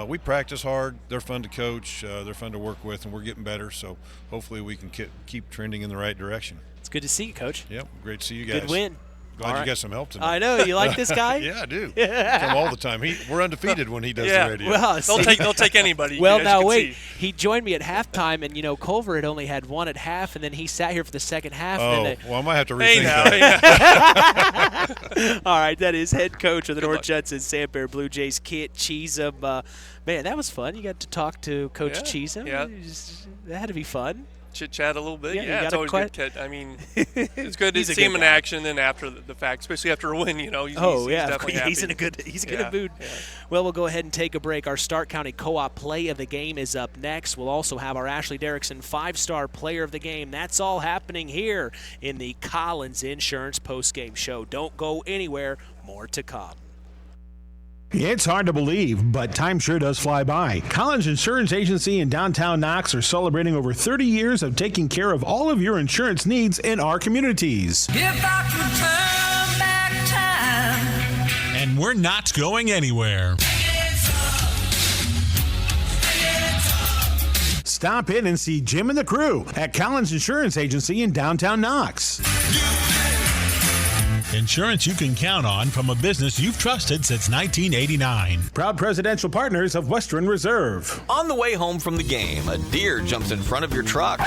we practice hard. They're fun to coach. They're fun to work with, and we're getting better. So hopefully we can keep trending in the right direction. It's good to see you, Coach. Yep, great to see you guys. Good win. Glad you got some help tonight. I know. You like this guy? Yeah, I do. Come all the time. We're undefeated when he does the radio. Well, they'll take anybody. Well, now wait. He joined me at halftime, and Culver had only had one at half, and then he sat here for the second half. Well, I might have to rethink that. All right, that is head coach of the North Judson-San Blue Jays, Kit Cheesem. Man, that was fun. You got to talk to Coach Cheesem. Yeah. That had to be fun. Chit-chat a little bit. Yeah, it's always good, Kit. I mean, it's good to see him in action then after the fact, especially after a win, He's definitely happy. He's in a good mood. Yeah. Well, we'll go ahead and take a break. Our Stark County Co-op play of the game is up next. We'll also have our Ashley Derrickson 5-star player of the game. That's all happening here in the Collins Insurance postgame show. Don't go anywhere. More to come. It's hard to believe, but time sure does fly by. Collins Insurance Agency in downtown Knox are celebrating over 30 years of taking care of all of your insurance needs in our communities. If I could turn back time. And we're not going anywhere. Stop in and see Jim and the crew at Collins Insurance Agency in downtown Knox. Insurance you can count on from a business you've trusted since 1989. Proud presidential partners of Western Reserve. On the way home from the game, a deer jumps in front of your truck.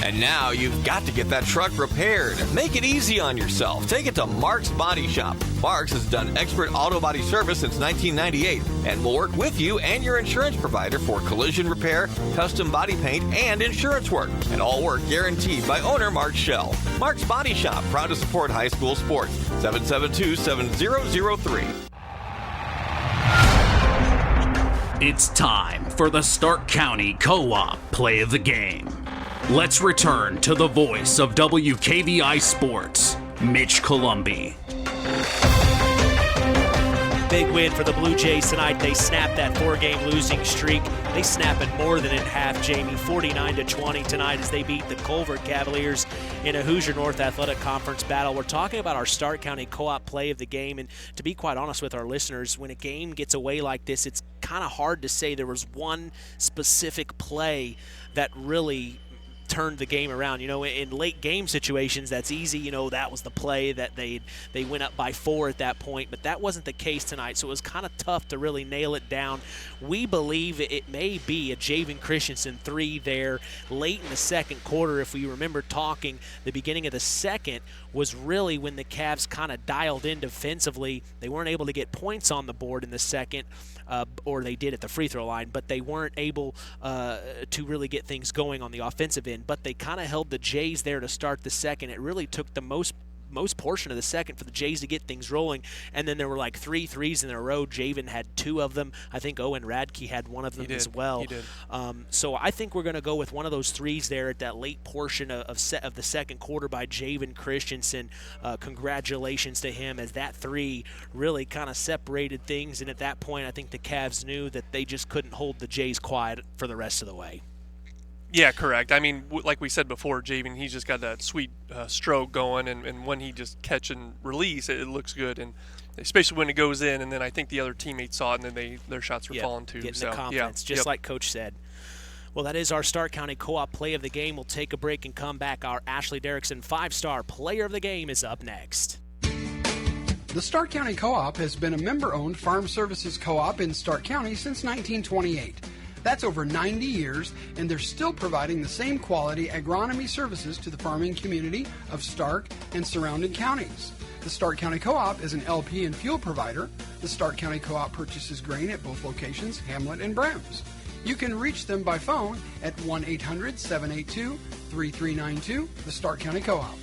And now you've got to get that truck repaired. Make it easy on yourself. Take it to Mark's Body Shop. Mark's has done expert auto body service since 1998 and will work with you and your insurance provider for collision repair, custom body paint, and insurance work. And all work guaranteed by owner Mark Schell. Mark's Body Shop, proud to support high school sports. 772-7003. It's time for the Stark County Co-op play of the game. Let's return to the voice of WKVI Sports, Mitch Columbi. Big win for the Blue Jays tonight. They snapped that 4-game losing streak. They snap it more than in half, Jamie. 49-20 tonight as they beat the Culver Cavaliers in a Hoosier North Athletic Conference battle. We're talking about our Stark County Co-op play of the game, and to be quite honest with our listeners, when a game gets away like this, it's kind of hard to say there was one specific play that really turned the game around. In late game situations, that's easy. That was the play that they went up by 4 at that point, but that wasn't the case tonight, so it was kind of tough to really nail it down. We believe it may be a Javen Christensen 3 there late in the second quarter. If we remember talking, the beginning of the second was really when the Cavs kind of dialed in defensively. They weren't able to get points on the board in the second, or they did at the free throw line, but they weren't able to really get things going on the offensive end. But they kind of held the Jays there to start the second. It really took the most portion of the second for the Jays to get things rolling, and then there were like 3 threes in a row. Javen had 2 of them. I think Owen Radke had 1 of them as well. He did. So I think we're going to go with one of those threes there at that late portion of the second quarter by Javen Christensen. Congratulations to him, as that 3 really kind of separated things, and at that point I think the Cavs knew that they just couldn't hold the Jays quiet for the rest of the way. Yeah, correct. I mean, like we said before, Javen, he's just got that sweet stroke going, and when he just catch and release, it looks good, and especially when it goes in, and then I think the other teammates saw it, and then their shots were falling too. Getting the confidence, just like Coach said. Well, that is our Stark County Co-op play of the game. We'll take a break and come back. Our Ashley Derrickson 5-star player of the game is up next. The Stark County Co-op has been a member-owned farm services co-op in Stark County since 1928. That's over 90 years, and they're still providing the same quality agronomy services to the farming community of Stark and surrounding counties. The Stark County Co-op is an LP and fuel provider. The Stark County Co-op purchases grain at both locations, Hamlet and Brems. You can reach them by phone at 1-800-782-3392, the Stark County Co-op.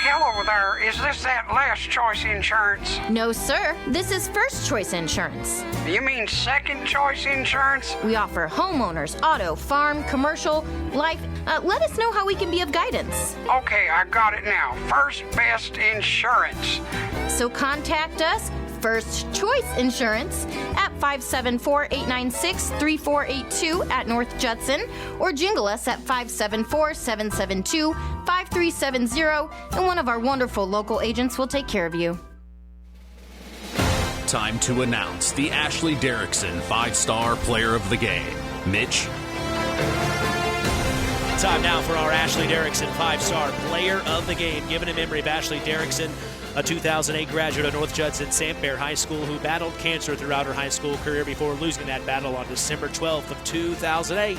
Hello there. Is this that Last Choice Insurance? No, sir. This is First Choice Insurance. You mean Second Choice Insurance? We offer homeowners, auto, farm, commercial, life. Let us know how we can be of guidance. Okay, I got it now. First Best Insurance. So contact us, First Choice Insurance, at 574-896-3482 at North Judson, or jingle us at 574-772-5370, and one of our wonderful local agents will take care of you. Time to announce the Ashley Derrickson 5-star player of the game. Mitch? Time now for our Ashley Derrickson 5-star player of the game. Given in memory of Ashley Derrickson, a 2008 graduate of North Judson-San High School who battled cancer throughout her high school career before losing that battle on December 12th of 2008.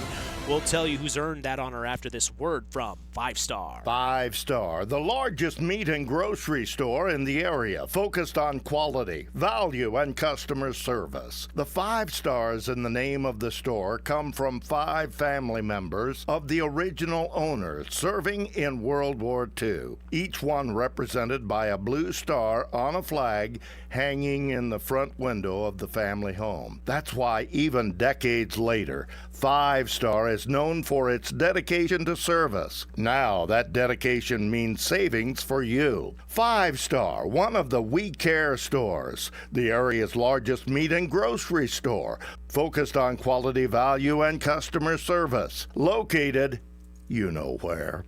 We'll tell you who's earned that honor after this word from 5-star. 5-star, the largest meat and grocery store in the area, focused on quality, value, and customer service. The 5 stars in the name of the store come from 5 family members of the original owners serving in World War II, each one represented by a blue star on a flag hanging in the front window of the family home. That's why even decades later, 5-star is known for its dedication to service. Now that dedication means savings for you. 5-star, one of the We Care stores, the area's largest meat and grocery store, focused on quality, value, and customer service. Located, you know where,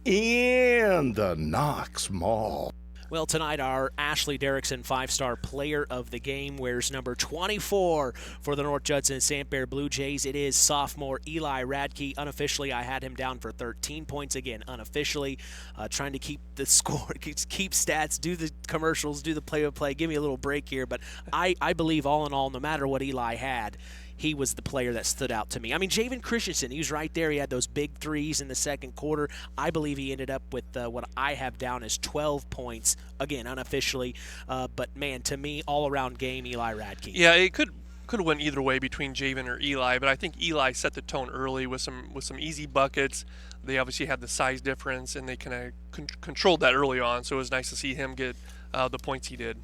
in the Knox Mall. Well, tonight our Ashley Derrickson 5-star player of the game wears number 24 for the North Judson-San Blue Jays. It is sophomore Eli Radke. Unofficially, I had him down for 13 points. Again, unofficially, trying to keep the score, keep stats, do the commercials, do the play-by-play. Give me a little break here. But I believe all in all, no matter what Eli had, he was the player that stood out to me. I mean, Javen Christensen, he was right there. He had those big threes in the second quarter. I believe he ended up with what I have down as 12 points, again, unofficially. But, man, to me, all-around game, Eli Radke. Yeah, it could have went either way between Javen or Eli, but I think Eli set the tone early with some easy buckets. They obviously had the size difference, and they kind of controlled that early on, so it was nice to see him get the points he did.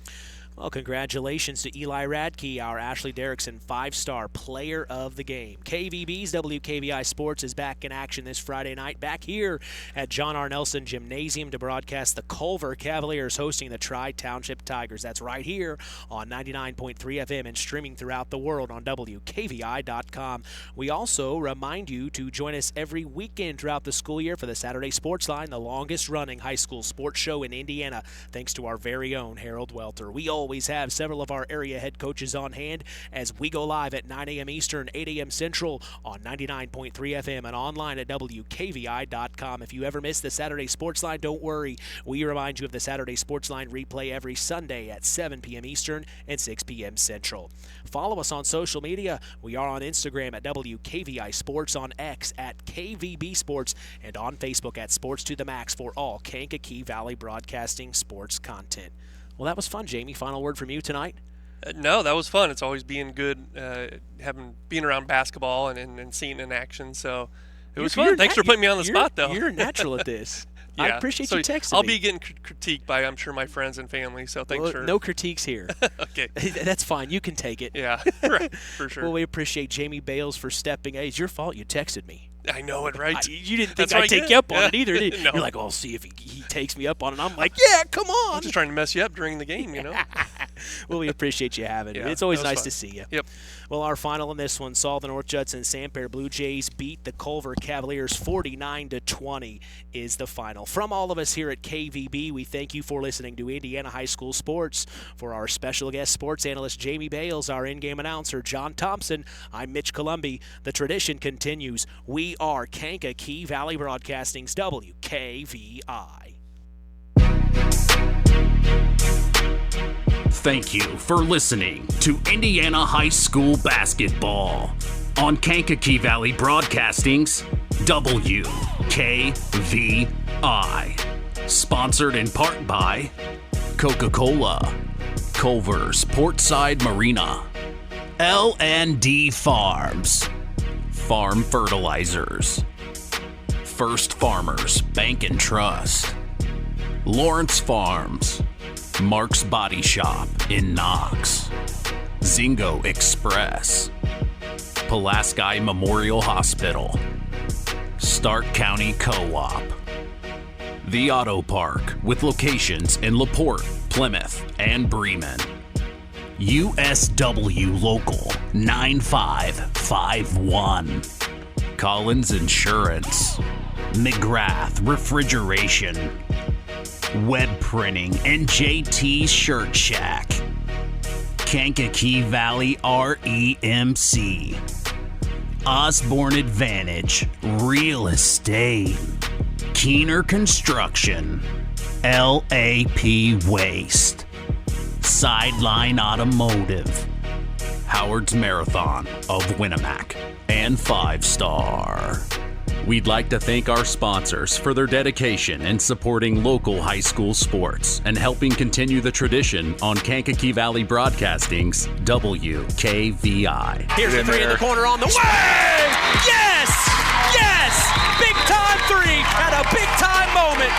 Well, congratulations to Eli Radke, our Ashley Derrickson 5-star player of the game. KVB's WKVI Sports is back in action this Friday night, back here at John R. Nelson Gymnasium to broadcast the Culver Cavaliers hosting the Tri-Township Tigers. That's right here on 99.3 FM and streaming throughout the world on WKVI.com. We also remind you to join us every weekend throughout the school year for the Saturday Sports Line, the longest-running high school sports show in Indiana, thanks to our very own Harold Welter. We always always have several of our area head coaches on hand as we go live at 9 a.m. Eastern, 8 a.m. Central on 99.3 FM and online at WKVI.com. If you ever miss the Saturday Sports Line, don't worry. We remind you of the Saturday Sports Line replay every Sunday at 7 p.m. Eastern and 6 p.m. Central. Follow us on social media. We are on Instagram at WKVI Sports, on X at KVB Sports, and on Facebook at Sports to the Max for all Kankakee Valley Broadcasting sports content. Well, that was fun, Jamie. Final word from you tonight? No, that was fun. It's always being good, being around basketball and seeing it in action. So it was fun. Thanks for putting me on the spot, though. You're natural at this. Yeah. I appreciate you texting I'll me. be getting critiqued by, I'm sure, my friends and family. So thanks for no critiques here. Okay, that's fine. You can take it. Yeah, right, for sure. Well, we appreciate Jamie Bales for stepping. Hey, it's your fault. You texted me. I know it, right? You didn't think I'd take you up on it either, did you? No. You're like, well, I'll see if he takes me up on it. I'm like, yeah, come on. I'm just trying to mess you up during the game, you know? Well, we appreciate you having it. Yeah, It's always nice fun. to see you. Yep. Well, our final in this one saw the North Judson-San Blue Jays beat the Culver Cavaliers 49-20 is the final. From all of us here at KVB, we thank you for listening to Indiana High School Sports. For our special guest sports analyst Jamie Bales, our in-game announcer John Thompson, I'm Mitch Columby. The tradition continues. We are Kankakee Valley Broadcasting's WKVI. Thank you for listening to Indiana High School Basketball on Kankakee Valley Broadcasting's WKVI. Sponsored in part by Coca-Cola, Culver's Portside Marina, L&D Farms, Farm Fertilizers, First Farmers Bank and Trust, Lawrence Farms, Mark's Body Shop in Knox, Zingo Express, Pulaski Memorial Hospital, Stark County Co-op, The Auto Park with locations in LaPorte, Plymouth, and Bremen, USW Local 9551, Collins Insurance, McGrath Refrigeration, Web Printing and JT's Shirt Shack, Kankakee Valley REMC, Osborne Advantage Real Estate, Keener Construction, LAP Waste, Sideline Automotive, Howard's Marathon of Winamac, and 5 Star. We'd like to thank our sponsors for their dedication in supporting local high school sports and helping continue the tradition on Kankakee Valley Broadcasting's WKVI. Here's the three in the corner on the way! Yes! Yes! Big time three at a big time moment.